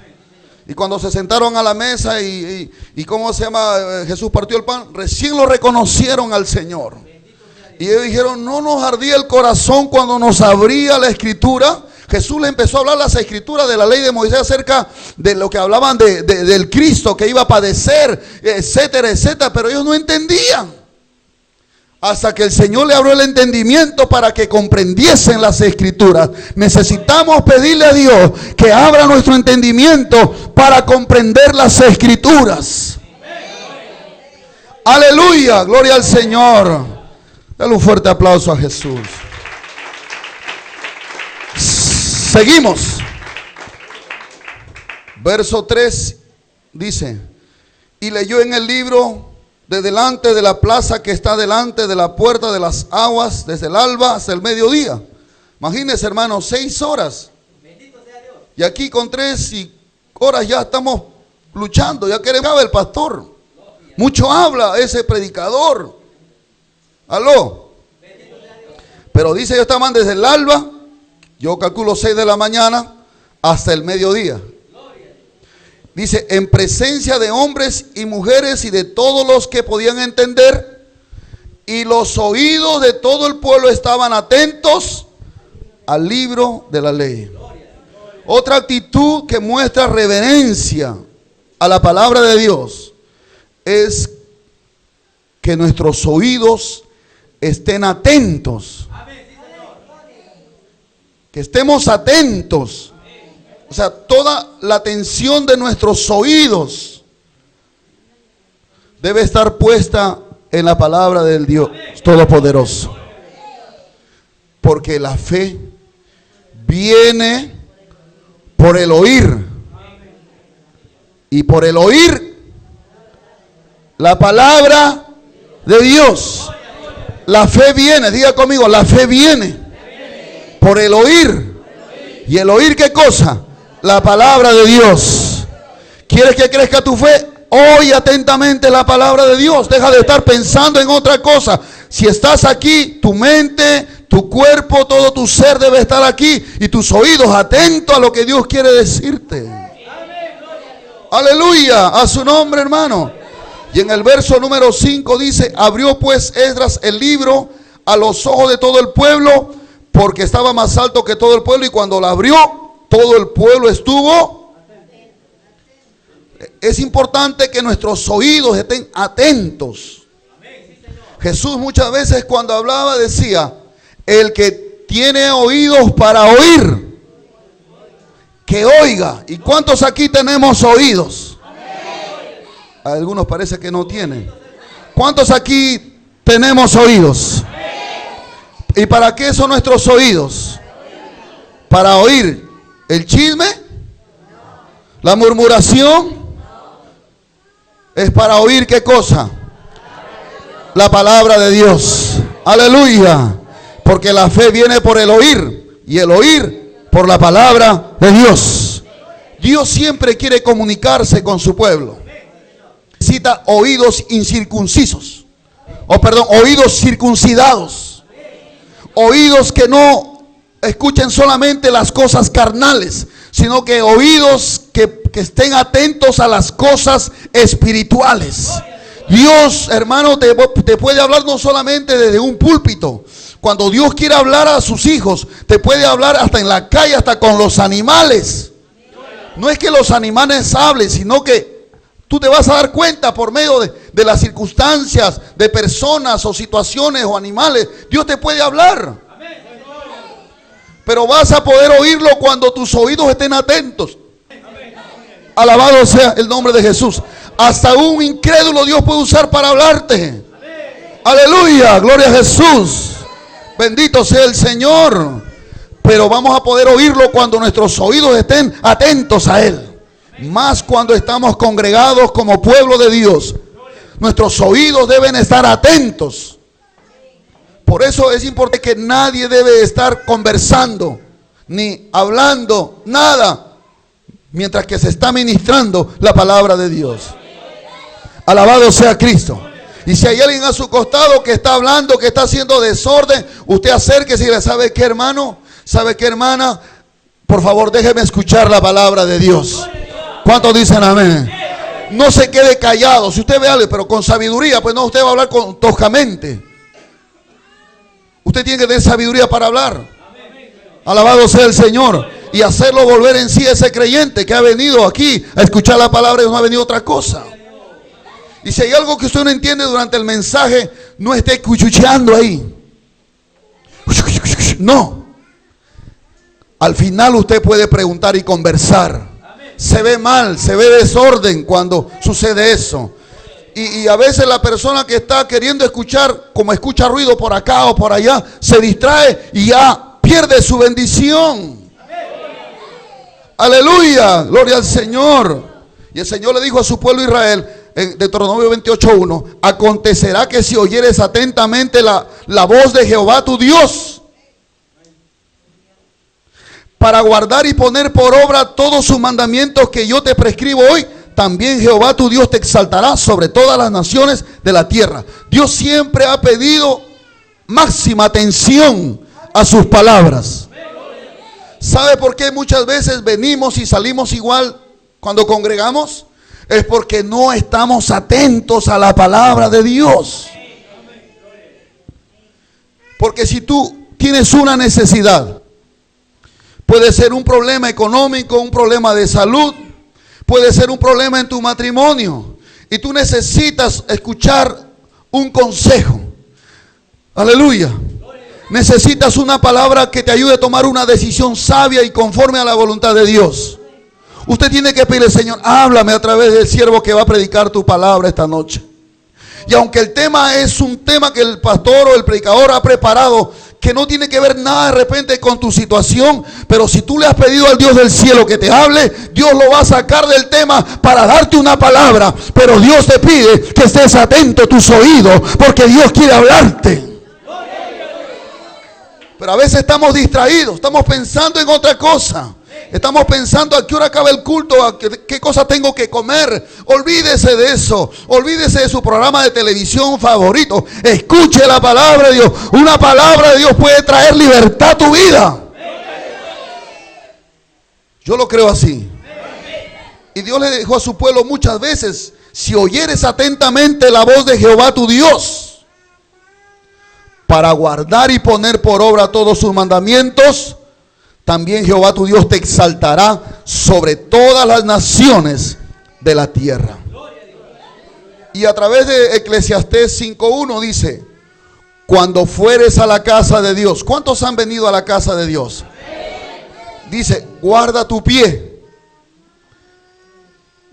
Speaker 1: Y cuando se sentaron a la mesa y ¿cómo se llama? Jesús partió el pan, recién lo reconocieron al Señor. Y ellos dijeron, no nos ardía el corazón cuando nos abría la Escritura. Jesús le empezó a hablar las Escrituras de la ley de Moisés acerca de lo que hablaban del Cristo que iba a padecer, etcétera, etcétera. Pero ellos no entendían. Hasta que el Señor le abrió el entendimiento para que comprendiesen las Escrituras. Necesitamos pedirle a Dios que abra nuestro entendimiento para comprender las Escrituras. Aleluya, gloria al Señor. Dale un fuerte aplauso a Jesús. Seguimos. Verso 3 dice: y leyó en el libro de delante de la plaza que está delante de la puerta de las aguas, desde el alba hasta el mediodía. Imagínense, hermanos, 6 horas. Y aquí con 3 horas ya estamos luchando, ya queremos el pastor. Mucho habla ese predicador. Aló. Pero dice, ellos estaban desde el alba, yo calculo 6 de la mañana, hasta el mediodía. Dice, en presencia de hombres y mujeres y de todos los que podían entender, y los oídos de todo el pueblo estaban atentos al libro de la ley. Otra actitud que muestra reverencia a la palabra de Dios es que nuestros oídos estén atentos. Que estemos atentos. O sea, toda la atención de nuestros oídos debe estar puesta en la palabra del Dios Todopoderoso. Porque la fe viene por el oír. Y por el oír la palabra de Dios. La fe viene, diga conmigo, la fe viene por el oír. ¿Y el oír qué cosa? La palabra de Dios. ¿Quieres que crezca tu fe? Oye atentamente la palabra de Dios. Deja de estar pensando en otra cosa. Si estás aquí, tu mente, tu cuerpo, todo tu ser debe estar aquí. Y tus oídos atentos a lo que Dios quiere decirte. Aleluya, a su nombre, hermano. Y en el verso número 5 dice, abrió pues Esdras el libro a los ojos de todo el pueblo, porque estaba más alto que todo el pueblo, y cuando lo abrió, todo el pueblo estuvo. Es importante que nuestros oídos estén atentos. Jesús muchas veces cuando hablaba decía, el que tiene oídos para oír, que oiga. ¿Y cuántos aquí tenemos oídos? Algunos parece que no tienen. ¿Cuántos aquí tenemos oídos? ¿Y para qué son nuestros oídos? ¿Para oír el chisme? ¿La murmuración? ¿Es para oír qué cosa? La palabra de Dios. Aleluya. Porque la fe viene por el oír, y el oír por la palabra de Dios. Dios siempre quiere comunicarse con su pueblo. Necesita oídos incircuncisos. Oídos circuncidados. Oídos que no escuchen solamente las cosas carnales, sino que oídos que estén atentos a las cosas espirituales. Dios, hermano, te puede hablar no solamente desde un púlpito. Cuando Dios quiere hablar a sus hijos, te puede hablar hasta en la calle, hasta con los animales. No es que los animales hablen, sino que tú te vas a dar cuenta por medio de las circunstancias, de personas o situaciones o animales. Dios te puede hablar. Pero vas a poder oírlo cuando tus oídos estén atentos. Alabado sea el nombre de Jesús. Hasta un incrédulo Dios puede usar para hablarte. Aleluya, gloria a Jesús. Bendito sea el Señor. Pero vamos a poder oírlo cuando nuestros oídos estén atentos a Él. Más cuando estamos congregados como pueblo de Dios. Nuestros oídos deben estar atentos. Por eso es importante que nadie debe estar conversando ni hablando nada mientras que se está ministrando la palabra de Dios. Alabado sea Cristo. Y si hay alguien a su costado que está hablando, que está haciendo desorden, usted acérquese y le sabe qué, hermano, sabe qué, hermana, por favor déjeme escuchar la palabra de Dios. ¿Cuántos dicen amén? No se quede callado. Si usted ve algo, pero con sabiduría, pues no, usted va a hablar toscamente. Usted tiene que tener sabiduría para hablar. Alabado sea el Señor. Y hacerlo volver en sí ese creyente que ha venido aquí a escuchar la palabra y no ha venido otra cosa. Y si hay algo que usted no entiende durante el mensaje, no esté cuchucheando ahí. No. Al final usted puede preguntar y conversar. Se ve mal, se ve desorden cuando sucede eso. Y a veces la persona que está queriendo escuchar, como escucha ruido por acá o por allá, se distrae y ya pierde su bendición. Aleluya, gloria al Señor. Y el Señor le dijo a su pueblo Israel, en Deuteronomio 28:1, acontecerá que si oyeres atentamente la voz de Jehová tu Dios, para guardar y poner por obra todos sus mandamientos que yo te prescribo hoy, también Jehová tu Dios te exaltará sobre todas las naciones de la tierra. Dios siempre ha pedido máxima atención a sus palabras. ¿Sabe por qué muchas veces venimos y salimos igual cuando congregamos? Es porque no estamos atentos a la palabra de Dios. Porque si tú tienes una necesidad, puede ser un problema económico, un problema de salud, puede ser un problema en tu matrimonio, y tú necesitas escuchar un consejo. Aleluya. Necesitas una palabra que te ayude a tomar una decisión sabia y conforme a la voluntad de Dios. Usted tiene que pedirle: Señor, háblame a través del siervo que va a predicar tu palabra esta noche. Y aunque el tema es un tema que el pastor o el predicador ha preparado, que no tiene que ver nada de repente con tu situación, pero si tú le has pedido al Dios del cielo que te hable, Dios lo va a sacar del tema para darte una palabra. Pero Dios te pide que estés atento a tus oídos, porque Dios quiere hablarte. Pero a veces estamos distraídos, estamos pensando en otra cosa. Estamos pensando a qué hora acaba el culto, a qué cosa tengo que comer. Olvídese de eso. Olvídese de su programa de televisión favorito. Escuche la palabra de Dios. Una palabra de Dios puede traer libertad a tu vida. Yo lo creo así. Y Dios le dijo a su pueblo muchas veces: si oyeres atentamente la voz de Jehová tu Dios, para guardar y poner por obra todos sus mandamientos, también Jehová tu Dios te exaltará sobre todas las naciones de la tierra. Y a través de Eclesiastés 5:1 dice: cuando fueres a la casa de Dios. ¿Cuántos han venido a la casa de Dios? Dice: guarda tu pie.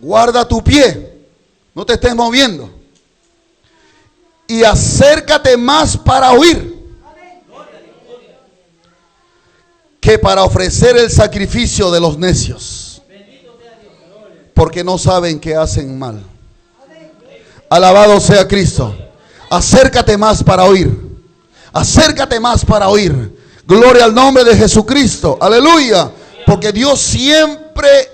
Speaker 1: Guarda tu pie. No te estés moviendo. Y acércate más para oír que para ofrecer el sacrificio de los necios, porque no saben que hacen mal. Alabado sea Cristo. Acércate más para oír. Acércate más para oír. Gloria al nombre de Jesucristo. Aleluya. Porque Dios siempre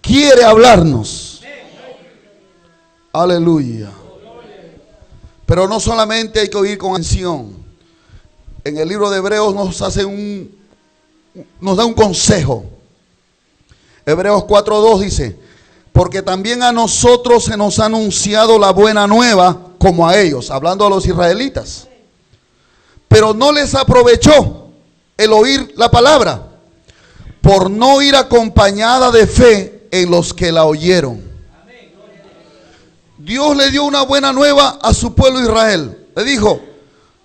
Speaker 1: quiere hablarnos. Aleluya. Pero no solamente hay que oír con atención. En el libro de Hebreos nos da un consejo. Hebreos 4:2 dice: porque también a nosotros se nos ha anunciado la buena nueva como a ellos, hablando a los israelitas. Pero no les aprovechó el oír la palabra, por no ir acompañada de fe en los que la oyeron. Dios le dio una buena nueva a su pueblo Israel. Le dijo: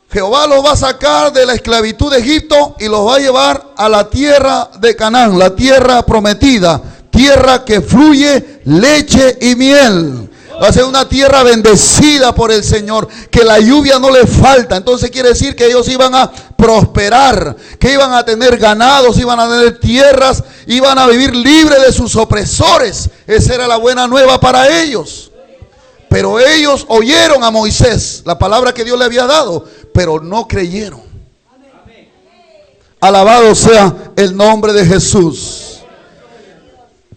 Speaker 1: Jehová los va a sacar de la esclavitud de Egipto y los va a llevar a la tierra de Canaán, la tierra prometida, tierra que fluye leche y miel. Va a ser una tierra bendecida por el Señor, que la lluvia no le falta. Entonces quiere decir que ellos iban a prosperar, que iban a tener ganados, iban a tener tierras, iban a vivir libres de sus opresores. Esa era la buena nueva para ellos. Pero ellos oyeron a Moisés, la palabra que Dios le había dado, pero no creyeron. Alabado sea el nombre de Jesús.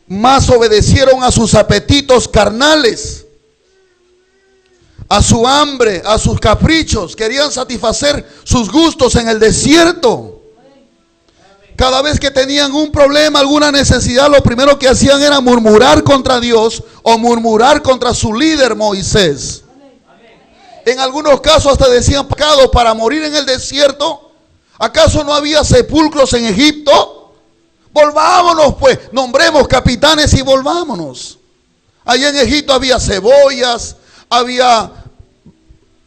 Speaker 1: Más obedecieron a sus apetitos carnales, a su hambre, a sus caprichos. Querían satisfacer sus gustos en el desierto. Cada vez que tenían un problema, alguna necesidad, lo primero que hacían era murmurar contra Dios o murmurar contra su líder Moisés. En algunos casos hasta decían: pecado para morir en el desierto. ¿Acaso no había sepulcros en Egipto? Volvámonos pues, nombremos capitanes y volvámonos. Allá en Egipto había cebollas, había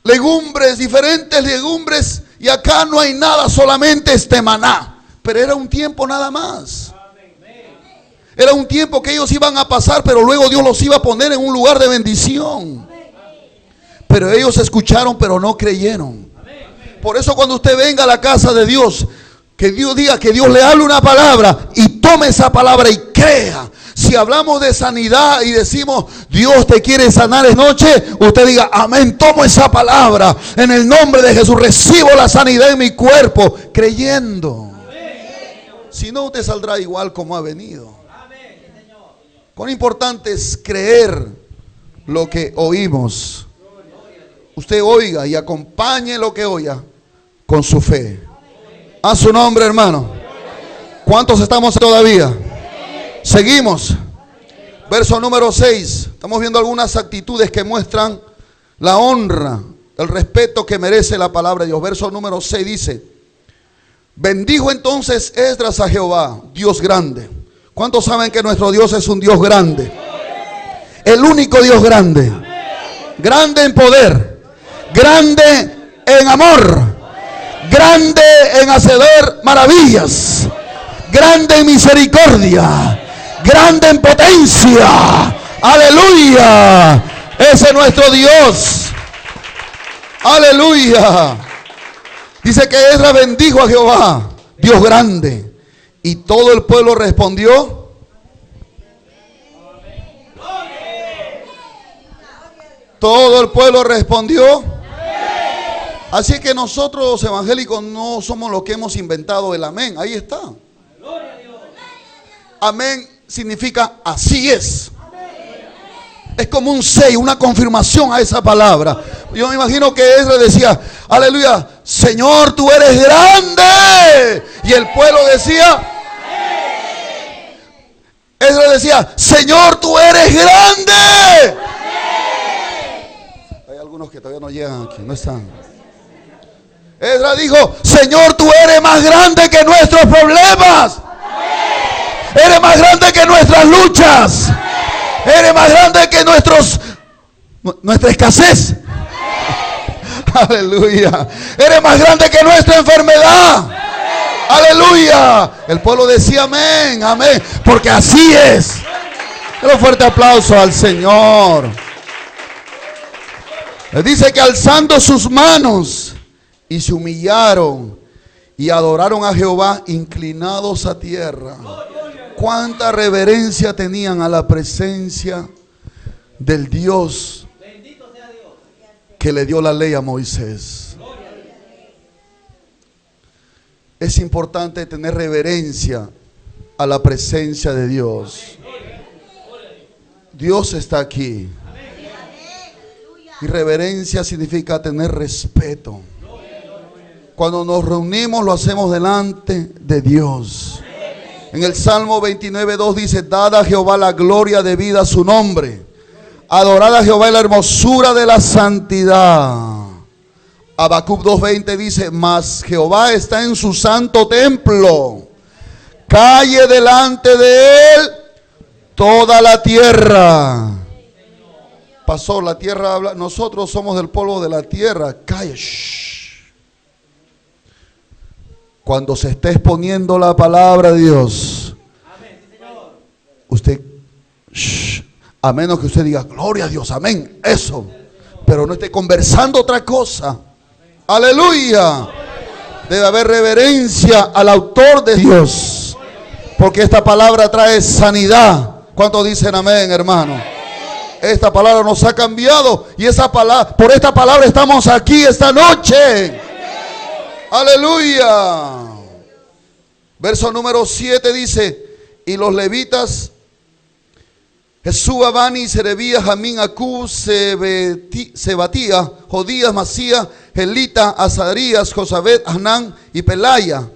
Speaker 1: legumbres, diferentes legumbres, y acá no hay nada, solamente este maná. Pero era un tiempo nada más. Era un tiempo que ellos iban a pasar, pero luego Dios los iba a poner en un lugar de bendición. Pero ellos escucharon, pero no creyeron. Por eso cuando usted venga a la casa de Dios, que Dios diga, que Dios le hable una palabra y tome esa palabra y crea. Si hablamos de sanidad y decimos Dios te quiere sanar esta noche, usted diga amén, tomo esa palabra en el nombre de Jesús, recibo la sanidad en mi cuerpo, creyendo. Si no, usted saldrá igual como ha venido. Cuán importante es creer lo que oímos. Usted oiga y acompañe lo que oiga con su fe. A su nombre, hermano. ¿Cuántos estamos todavía? Seguimos. Verso número 6. Estamos viendo algunas actitudes que muestran la honra, el respeto que merece la palabra de Dios. Verso número 6 dice: bendijo entonces Esdras a Jehová, Dios grande. ¿Cuántos saben que nuestro Dios es un Dios grande? El único Dios grande. Grande en poder, grande en amor, grande en hacer maravillas, grande en misericordia, grande en potencia. Aleluya. Ese es nuestro Dios. Aleluya. Dice que Esdras bendijo a Jehová, Dios grande. Y todo el pueblo respondió. Todo el pueblo respondió. Así que nosotros los evangélicos no somos los que hemos inventado el amén. Ahí está. Amén significa así es. Es como un sello, una confirmación a esa palabra. Yo me imagino que Esdras decía, aleluya, Señor, tú eres grande. Y el pueblo decía, Esdras decía, Señor, tú eres grande. Hay algunos que todavía no llegan aquí, no están. Esdras dijo, Señor, tú eres más grande que nuestros problemas. Eres más grande que nuestras luchas. Eres más grande que nuestra escasez. Aleluya. Eres más grande que nuestra enfermedad. Aleluya. El pueblo decía amén, amén. Porque así es. Un fuerte aplauso al Señor. Le dice que alzando sus manos y se humillaron y adoraron a Jehová inclinados a tierra. Cuánta reverencia tenían a la presencia del Dios que le dio la ley a Moisés. Es importante tener reverencia a la presencia de Dios. Dios está aquí. Y reverencia significa tener respeto. Cuando nos reunimos lo hacemos delante de Dios. En el Salmo 29:2 dice: dad a Jehová la gloria debida a su nombre. Adorad a Jehová en la hermosura de la santidad. Habacuc 2:20 dice: mas Jehová está en su santo templo. Calle delante de él toda la tierra. Pasó, la tierra habla. Nosotros somos del polvo de la tierra. Calle. Cuando se esté exponiendo la palabra de Dios, usted, a menos que usted diga gloria a Dios, amén, eso, pero no esté conversando otra cosa. Aleluya. Debe haber reverencia al autor de Dios, porque esta palabra trae sanidad. ¿Cuántos dicen amén, hermano? Esta palabra nos ha cambiado y esa palabra, por esta palabra estamos aquí esta noche. Aleluya. Verso número 7 dice: y los levitas Jesúa, Bani, Serebías, Jamín, Acub, Sebatía, Jodías, Masías, Gelita, Azarías, Josabed, Hanán y Pelaya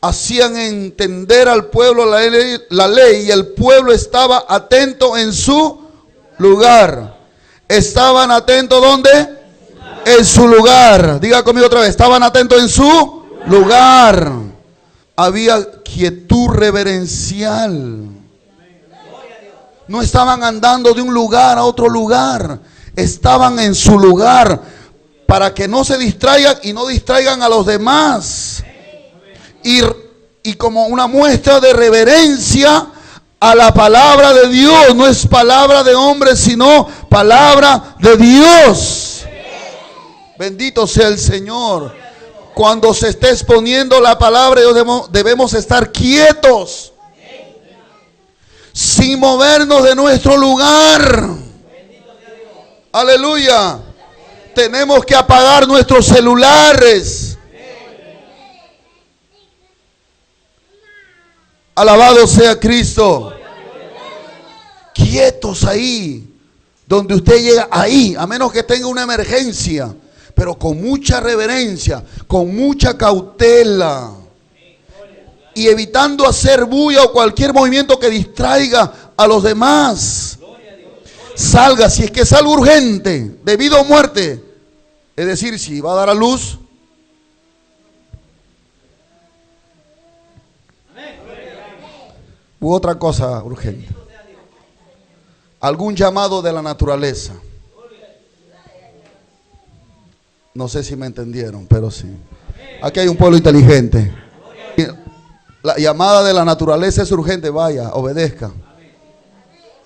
Speaker 1: hacían entender al pueblo la ley, y el pueblo estaba atento en su lugar. ¿Estaban atentos dónde? En su lugar. Diga conmigo otra vez: estaban atentos en su lugar. Había quietud reverencial. No estaban andando de un lugar a otro lugar. Estaban en su lugar para que no se distraigan y no distraigan a los demás. Y como una muestra de reverencia a la palabra de Dios. No es palabra de hombre, sino palabra de Dios. Bendito sea el Señor. Cuando se esté exponiendo la palabra de Dios, debemos estar quietos. sin movernos de nuestro lugar. Aleluya. Tenemos que apagar nuestros celulares. Alabado sea Cristo. Quietos ahí, donde usted llega, ahí, a menos que tenga una emergencia, pero con mucha reverencia, con mucha cautela, y evitando hacer bulla o cualquier movimiento que distraiga a los demás. Salga, si es que es algo urgente, de vida o muerte, es decir, si va a dar a luz, u otra cosa urgente, algún llamado de la naturaleza. No sé si me entendieron, pero sí. Aquí hay un pueblo inteligente. La llamada de la naturaleza es urgente, vaya, obedezca.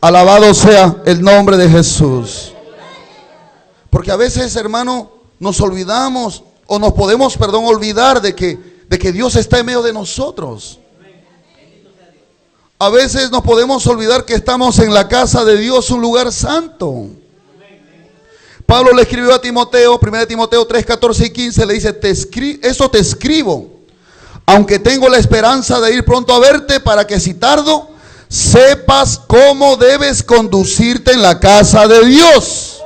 Speaker 1: Alabado sea el nombre de Jesús. Porque a veces, hermano, nos olvidamos o nos podemos, olvidar de que Dios está en medio de nosotros. A veces nos podemos olvidar que estamos en la casa de Dios, un lugar santo. Pablo le escribió a Timoteo, 1 Timoteo 3, 14 y 15, le dice, eso te escribo, aunque tengo la esperanza de ir pronto a verte, para que si tardo, sepas cómo debes conducirte en la casa de Dios,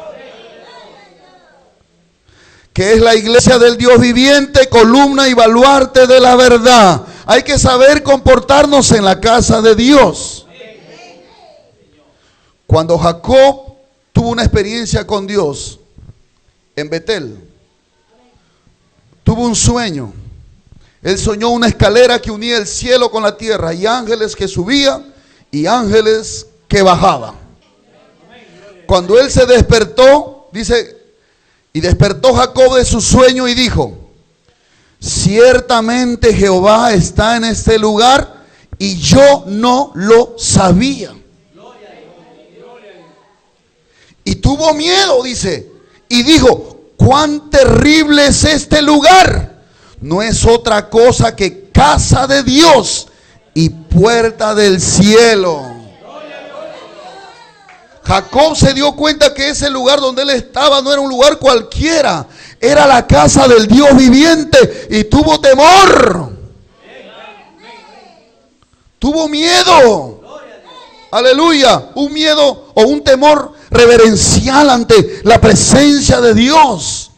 Speaker 1: que es la iglesia del Dios viviente, columna y baluarte de la verdad. Hay que saber comportarnos en la casa de Dios. Cuando Jacob tuvo una experiencia con Dios en Betel, tuvo un sueño. Él soñó una escalera que unía el cielo con la tierra, y ángeles que subían y ángeles que bajaban. Cuando él se despertó, dice, y despertó Jacob de su sueño y dijo, ciertamente Jehová está en este lugar y yo no lo sabía. Y tuvo miedo, dice, y dijo, cuán terrible es este lugar. No es otra cosa que casa de Dios y puerta del cielo. Jacob se dio cuenta que ese lugar donde él estaba no era un lugar cualquiera, era la casa del Dios viviente, y tuvo temor, tuvo miedo. Aleluya, un miedo o un temor reverencial ante la presencia de Dios.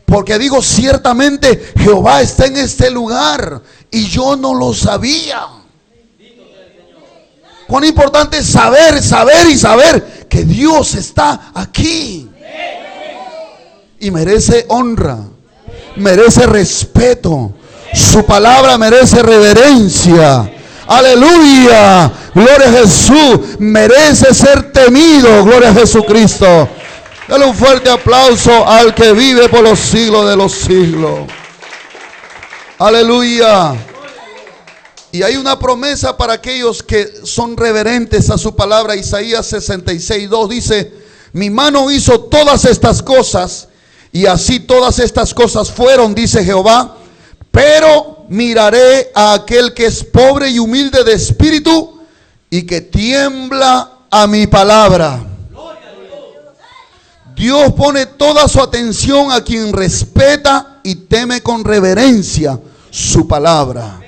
Speaker 1: Porque digo, ciertamente Jehová está en este lugar y yo no lo sabía. Cuán importante es saber que Dios está aquí. Y merece honra, merece respeto. Su palabra merece reverencia. Aleluya, gloria a Jesús. Merece ser temido, gloria a Jesucristo. Dale un fuerte aplauso al que vive por los siglos de los siglos. Aleluya. Y hay una promesa para aquellos que son reverentes a su palabra. Isaías 66:2 dice, mi mano hizo todas estas cosas, y así todas estas cosas fueron, dice Jehová. Pero miraré a aquel que es pobre y humilde de espíritu, y que tiembla a mi palabra. Dios pone toda su atención a quien respeta y teme con reverencia su palabra.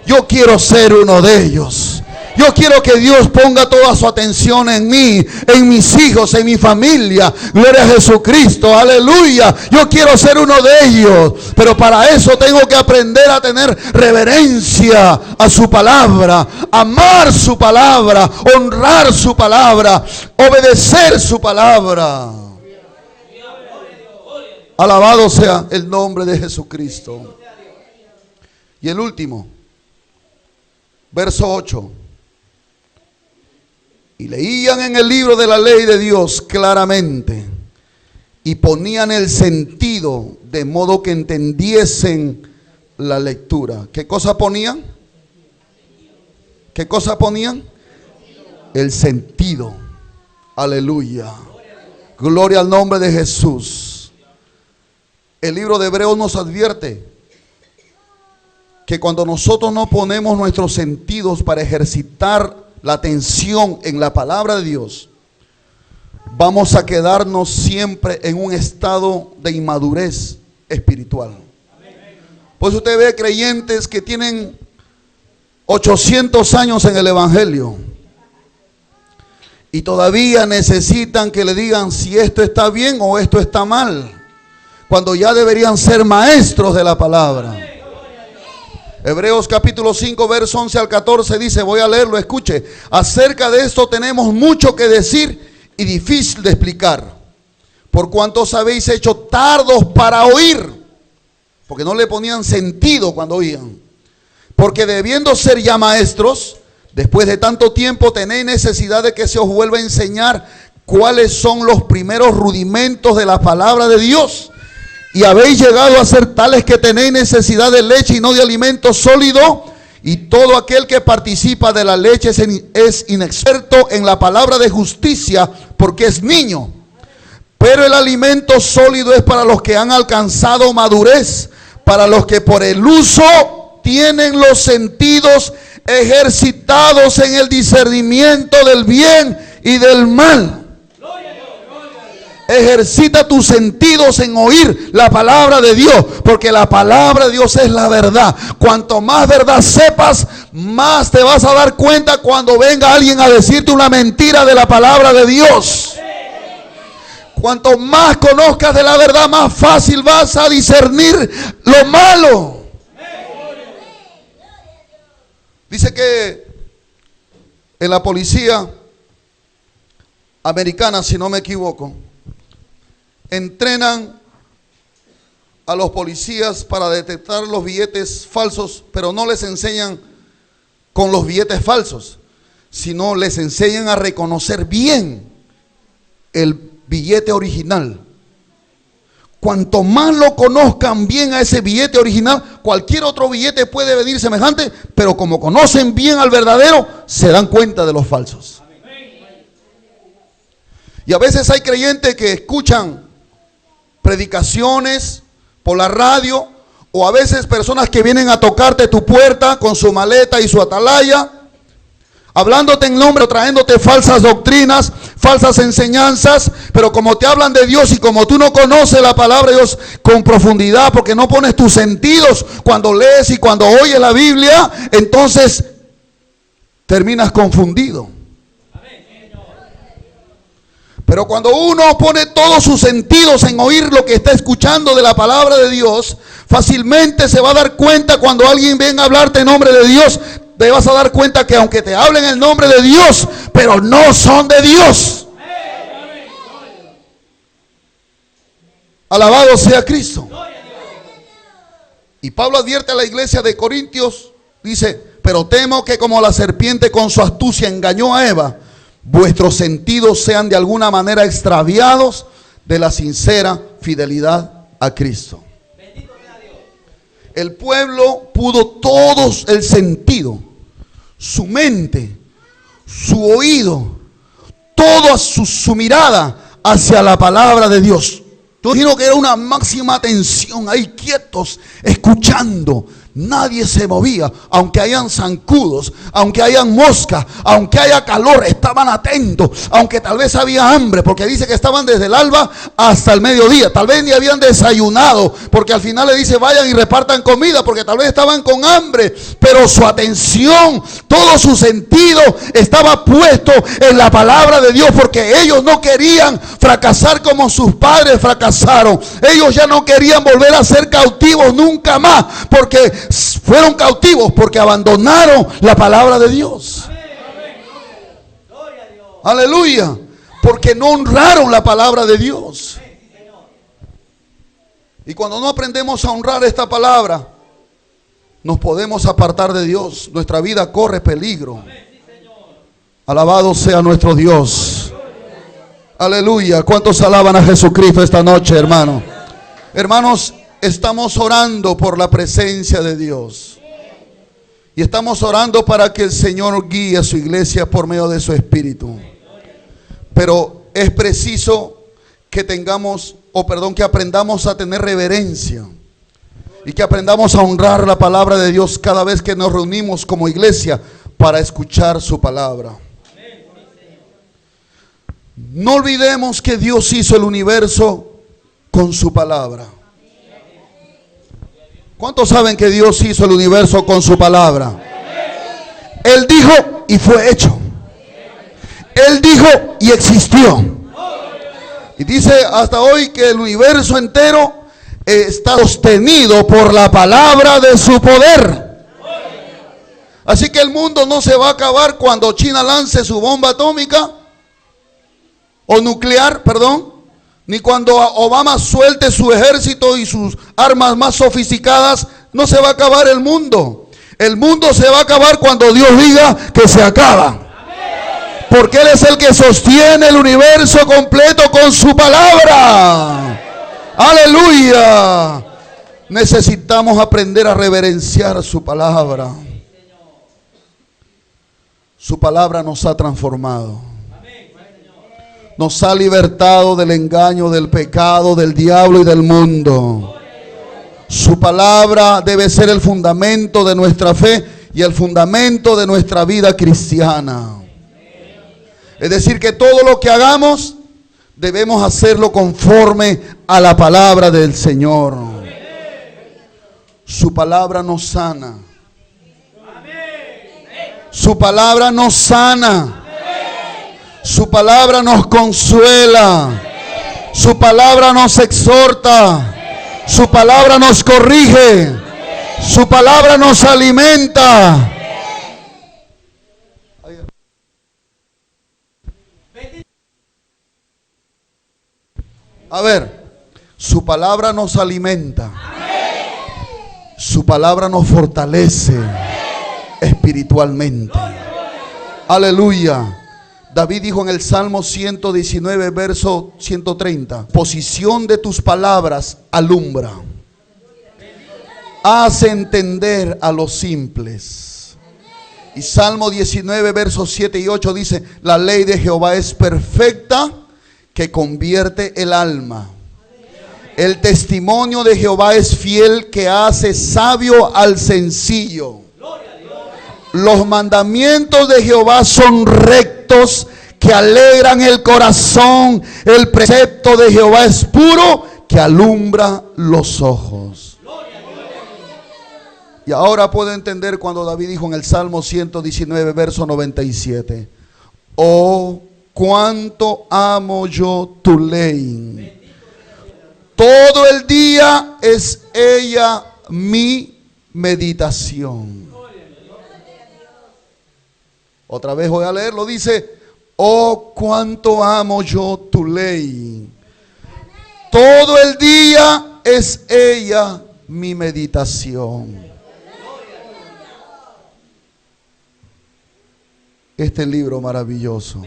Speaker 1: Yo quiero ser uno de ellos. Yo quiero que Dios ponga toda su atención en mí, en mis hijos, en mi familia. Gloria a Jesucristo, aleluya. Yo quiero ser uno de ellos. Pero para eso tengo que aprender a tener reverencia a su palabra, amar su palabra, honrar su palabra, obedecer su palabra. Alabado sea el nombre de Jesucristo. Y el último, verso 8. Y leían en el libro de la ley de Dios claramente, y ponían el sentido de modo que entendiesen la lectura. ¿Qué cosa ponían? ¿Qué cosa ponían? El sentido. Aleluya. Gloria al nombre de Jesús. El libro de Hebreos nos advierte que cuando nosotros no ponemos nuestros sentidos para ejercitar la atención en la palabra de Dios, vamos a quedarnos siempre en un estado de inmadurez espiritual. Pues usted ve creyentes que tienen 800 años en el Evangelio y todavía necesitan que le digan si esto está bien o esto está mal, cuando ya deberían ser maestros de la palabra. Hebreos capítulo 5, verso 11 al 14 dice, voy a leerlo, escuche: acerca de esto tenemos mucho que decir y difícil de explicar, por cuanto os habéis hecho tardos para oír, porque no le ponían sentido cuando oían. Porque debiendo ser ya maestros, después de tanto tiempo tenéis necesidad de que se os vuelva a enseñar cuáles son los primeros rudimentos de la palabra de Dios. Y habéis llegado a ser tales que tenéis necesidad de leche y no de alimento sólido. Y todo aquel que participa de la leche es inexperto en la palabra de justicia, porque es niño. Pero el alimento sólido es para los que han alcanzado madurez, para los que por el uso tienen los sentidos ejercitados en el discernimiento del bien y del mal. Ejercita tus sentidos en oír la palabra de Dios, porque la palabra de Dios es la verdad. Cuanto más verdad sepas, más te vas a dar cuenta cuando venga alguien a decirte una mentira de la palabra de Dios. Cuanto más conozcas de la verdad, más fácil vas a discernir lo malo. Dice que en la policía americana, si no me equivoco, entrenan a los policías para detectar los billetes falsos, pero no les enseñan con los billetes falsos, sino les enseñan a reconocer bien el billete original. Cuanto más lo conozcan bien a ese billete original, cualquier otro billete puede venir semejante, pero como conocen bien al verdadero, se dan cuenta de los falsos. Y a veces hay creyentes que escuchan predicaciones por la radio, o a veces personas que vienen a tocarte tu puerta con su maleta y su atalaya, hablándote en nombre, trayéndote falsas doctrinas, falsas enseñanzas, pero como te hablan de Dios y como tú no conoces la palabra de Dios con profundidad, porque no pones tus sentidos cuando lees y cuando oyes la Biblia, entonces terminas confundido. Pero cuando uno pone todos sus sentidos en oír lo que está escuchando de la palabra de Dios, fácilmente se va a dar cuenta cuando alguien venga a hablarte en nombre de Dios. Te vas a dar cuenta que aunque te hablen en el nombre de Dios, pero no son de Dios. Alabado sea Cristo. Y Pablo advierte a la iglesia de Corintios, dice, pero temo que como la serpiente con su astucia engañó a Eva, vuestros sentidos sean de alguna manera extraviados de la sincera fidelidad a Cristo. El pueblo pudo todo el sentido, su mente, su oído, toda su mirada hacia la palabra de Dios. Yo imagino que era una máxima atención ahí quietos, escuchando. Nadie se movía, aunque hayan zancudos, aunque hayan moscas, aunque haya calor, estaban atentos, aunque tal vez había hambre, porque dice que estaban desde el alba hasta el mediodía, tal vez ni habían desayunado, porque al final le dice vayan y repartan comida, porque tal vez estaban con hambre, pero su atención, todo su sentido estaba puesto en la palabra de Dios, porque ellos no querían fracasar como sus padres fracasaron. Ellos ya no querían volver a ser cautivos nunca más, porque fueron cautivos porque abandonaron la palabra de Dios. Aleluya. Porque no honraron la palabra de Dios. Y cuando no aprendemos a honrar esta palabra, nos podemos apartar de Dios. Nuestra vida corre peligro. Alabado sea nuestro Dios. Aleluya. ¿Cuántos alaban a Jesucristo esta noche, hermano? Hermanos, estamos orando por la presencia de Dios. Y estamos orando para que el Señor guíe a su iglesia por medio de su Espíritu. Pero es preciso que que aprendamos a tener reverencia. Y que aprendamos a honrar la palabra de Dios cada vez que nos reunimos como iglesia para escuchar su palabra. No olvidemos que Dios hizo el universo con su palabra. ¿Cuántos saben que Dios hizo el universo con su palabra? Él dijo y fue hecho. Él dijo y existió. Y dice hasta hoy que el universo entero está sostenido por la palabra de su poder. Así que el mundo no se va a acabar cuando China lance su bomba atómica o nuclear, ni cuando Obama suelte su ejército y sus armas más sofisticadas. No se va a acabar el mundo. El mundo se va a acabar cuando Dios diga que se acaba. Porque Él es el que sostiene el universo completo con su palabra. Aleluya. Necesitamos aprender a reverenciar su palabra. Su palabra nos ha transformado. Nos ha libertado del engaño, del pecado, del diablo y del mundo. Su palabra debe ser el fundamento de nuestra fe y el fundamento de nuestra vida cristiana. Es decir, que todo lo que hagamos debemos hacerlo conforme a la palabra del Señor. Su palabra nos sana. Su palabra nos sana. Su palabra nos consuela. Su palabra nos exhorta. Su palabra nos corrige. Su palabra nos alimenta. A ver, su palabra nos alimenta. Su palabra nos fortalece espiritualmente. Aleluya. David dijo en el Salmo 119, verso 130: posición de tus palabras alumbra, hace entender a los simples. Y Salmo 19, versos 7 y 8 dice: la ley de Jehová es perfecta, que convierte el alma. El testimonio de Jehová es fiel, que hace sabio al sencillo. Los mandamientos de Jehová son rectos, que alegran el corazón. El precepto de Jehová es puro, que alumbra los ojos. Y ahora puedo entender cuando David dijo en el Salmo 119, verso 97: oh, cuánto amo yo tu ley. Todo el día es ella mi meditación. Otra vez voy a leerlo. Dice: oh, cuánto amo yo tu ley. Todo el día es ella mi meditación. Este libro maravilloso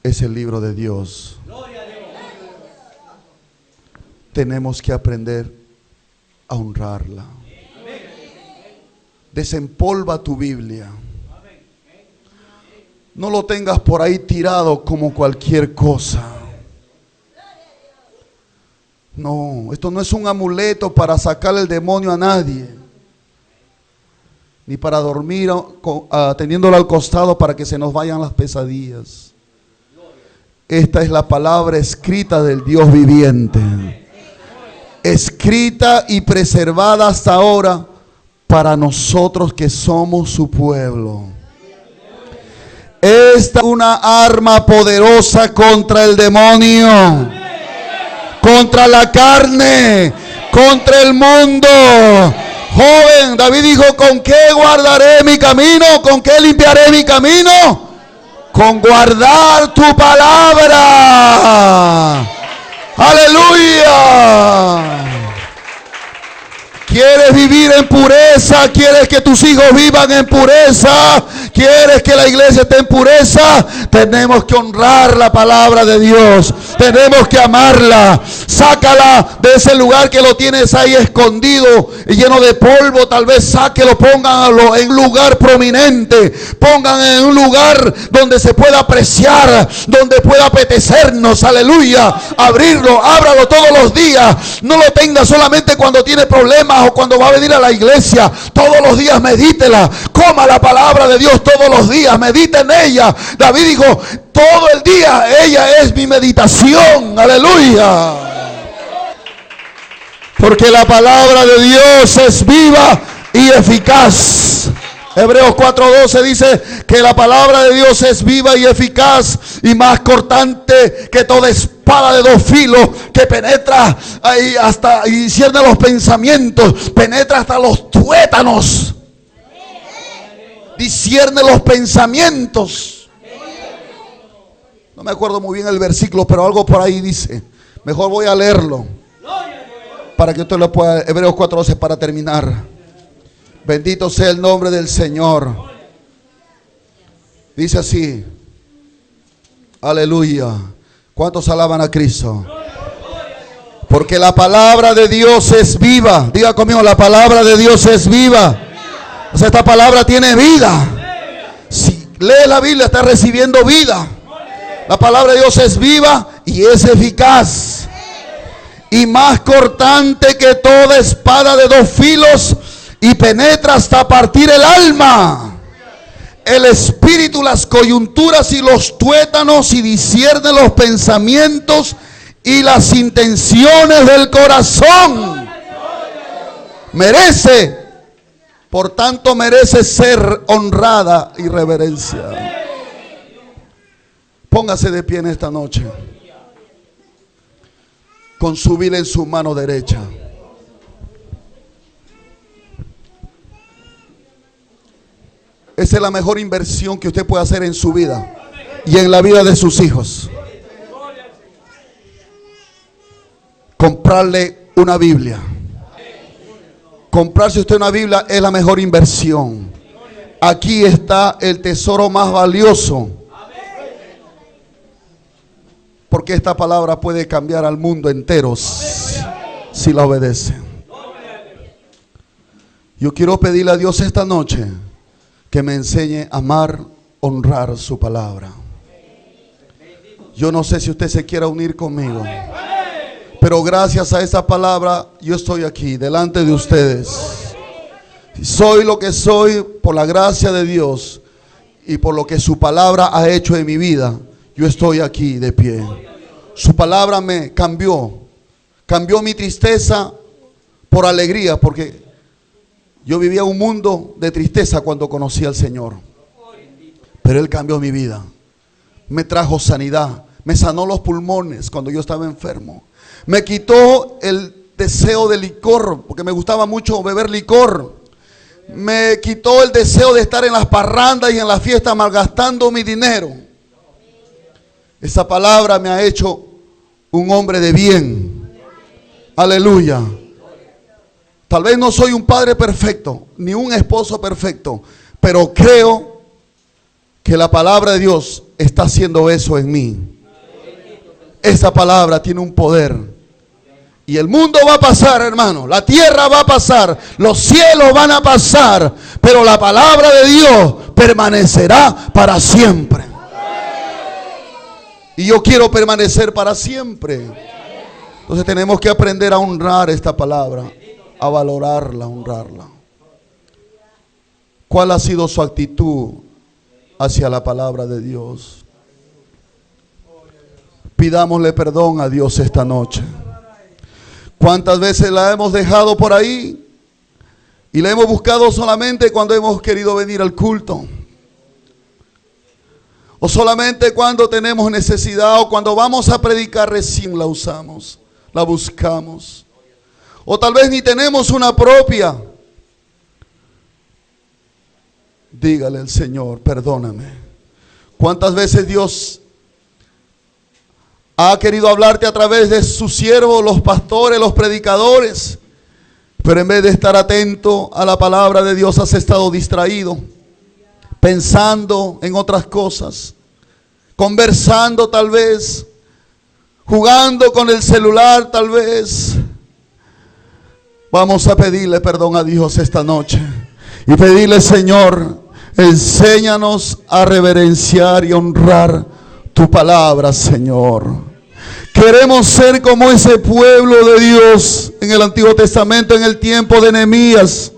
Speaker 1: es el libro de Dios. Tenemos que aprender a honrarla. Desempolva tu Biblia. No lo tengas por ahí tirado como cualquier cosa. No, esto no es un amuleto para sacarle el demonio a nadie, ni para dormir teniéndolo al costado para que se nos vayan las pesadillas. Esta es la palabra escrita del Dios viviente, escrita y preservada hasta ahora para nosotros que somos su pueblo. Esta es una arma poderosa contra el demonio, contra la carne, contra el mundo. Joven, David dijo: ¿con qué guardaré mi camino? ¿Con qué limpiaré mi camino? Con guardar tu palabra. Aleluya. ¿Quieres vivir en pureza? ¿Quieres que tus hijos vivan en pureza? ¿Quieres que la iglesia esté en pureza? Tenemos que honrar la palabra de Dios. Tenemos que amarla. Sácala de ese lugar que lo tienes ahí escondido y lleno de polvo. Tal vez sáquelo, pónganlo en un lugar prominente. Pongan en un lugar donde se pueda apreciar, donde pueda apetecernos. Aleluya. Abrirlo, ábralo todos los días. No lo tenga solamente cuando tiene problemas o cuando va a venir a la iglesia. Todos los días medítela. Coma la palabra de Dios todos los días. Medita en ella. David dijo, todo el día ella es mi meditación. Aleluya. Porque la palabra de Dios es viva y eficaz. Hebreos 4:12 dice que la palabra de Dios es viva y eficaz y más cortante que toda espada de dos filos, que penetra ahí hasta y discierne los pensamientos, penetra hasta los tuétanos, discierne los pensamientos. No me acuerdo muy bien el versículo, pero algo por ahí dice. Mejor voy a leerlo para que usted lo pueda. Hebreos 4:12 para terminar. Bendito sea el nombre del Señor. Dice así. Aleluya. ¿Cuántos alaban a Cristo? Porque la palabra de Dios es viva. Diga conmigo, la palabra de Dios es viva. O sea, esta palabra tiene vida. Si lee la Biblia, está recibiendo vida. La palabra de Dios es viva y es eficaz. Y más cortante que toda espada de dos filos, y penetra hasta partir el alma, el espíritu, las coyunturas y los tuétanos, y discierne los pensamientos y las intenciones del corazón. Merece, por tanto merece ser honrada y reverencia. Póngase de pie en esta noche, con su Biblia en su mano derecha. Esa es la mejor inversión que usted puede hacer en su vida y en la vida de sus hijos. Comprarle una Biblia. Comprarse usted una Biblia es la mejor inversión. Aquí está el tesoro más valioso. Porque esta palabra puede cambiar al mundo entero si la obedece. Yo quiero pedirle a Dios esta noche que me enseñe a amar, honrar su palabra. Yo no sé si usted se quiera unir conmigo, pero gracias a esa palabra yo estoy aquí delante de ustedes. Soy lo que soy por la gracia de Dios y por lo que su palabra ha hecho en mi vida. Yo estoy aquí de pie. Su palabra me cambió mi tristeza por alegría, porque yo vivía un mundo de tristeza cuando conocí al Señor. Pero Él cambió mi vida. Me trajo sanidad. Me sanó los pulmones cuando yo estaba enfermo. Me quitó el deseo de licor, porque me gustaba mucho beber licor. Me quitó el deseo de estar en las parrandas y en las fiestas malgastando mi dinero. Esa palabra me ha hecho un hombre de bien. Aleluya. Tal vez no soy un padre perfecto, ni un esposo perfecto, pero creo que la palabra de Dios está haciendo eso en mí. Esa palabra tiene un poder. Y el mundo va a pasar, hermano. La tierra va a pasar. Los cielos van a pasar. Pero la palabra de Dios permanecerá para siempre. Y yo quiero permanecer para siempre. Entonces tenemos que aprender a honrar esta palabra, a valorarla, a honrarla. ¿Cuál ha sido su actitud hacia la palabra de Dios? Pidámosle perdón a Dios esta noche. ¿Cuántas veces la hemos dejado por ahí y la hemos buscado solamente cuando hemos querido venir al culto? O solamente cuando tenemos necesidad, o cuando vamos a predicar recién la usamos, la buscamos. O tal vez ni tenemos una propia. Dígale al Señor, perdóname. ¿Cuántas veces Dios ha querido hablarte a través de sus siervos, los pastores, los predicadores? Pero en vez de estar atento a la palabra de Dios, has estado distraído. pensando en otras cosas, conversando tal vez, jugando con el celular tal vez. Vamos a pedirle perdón a Dios esta noche y pedirle: Señor, enséñanos a reverenciar y honrar tu palabra, Señor. Queremos ser como ese pueblo de Dios en el Antiguo Testamento, en el tiempo de Nehemías,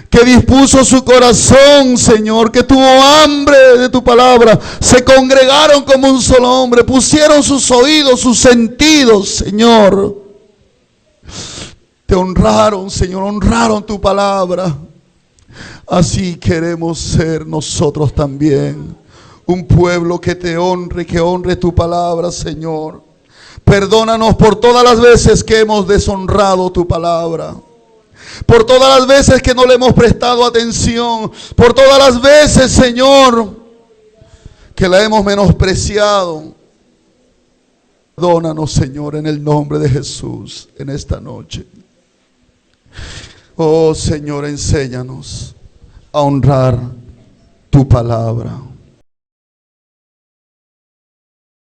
Speaker 1: que dispuso su corazón, Señor, que tuvo hambre de tu palabra. Se congregaron como un solo hombre, pusieron sus oídos, sus sentidos, Señor. Te honraron, Señor, honraron tu palabra. Así queremos ser nosotros también, un pueblo que te honre, que honre tu palabra, Señor. Perdónanos por todas las veces que hemos deshonrado tu palabra, por todas las veces que no le hemos prestado atención, por todas las veces, Señor, que la hemos menospreciado. Perdónanos, Señor, en el nombre de Jesús, en esta noche. Oh, Señor, enséñanos a honrar tu palabra.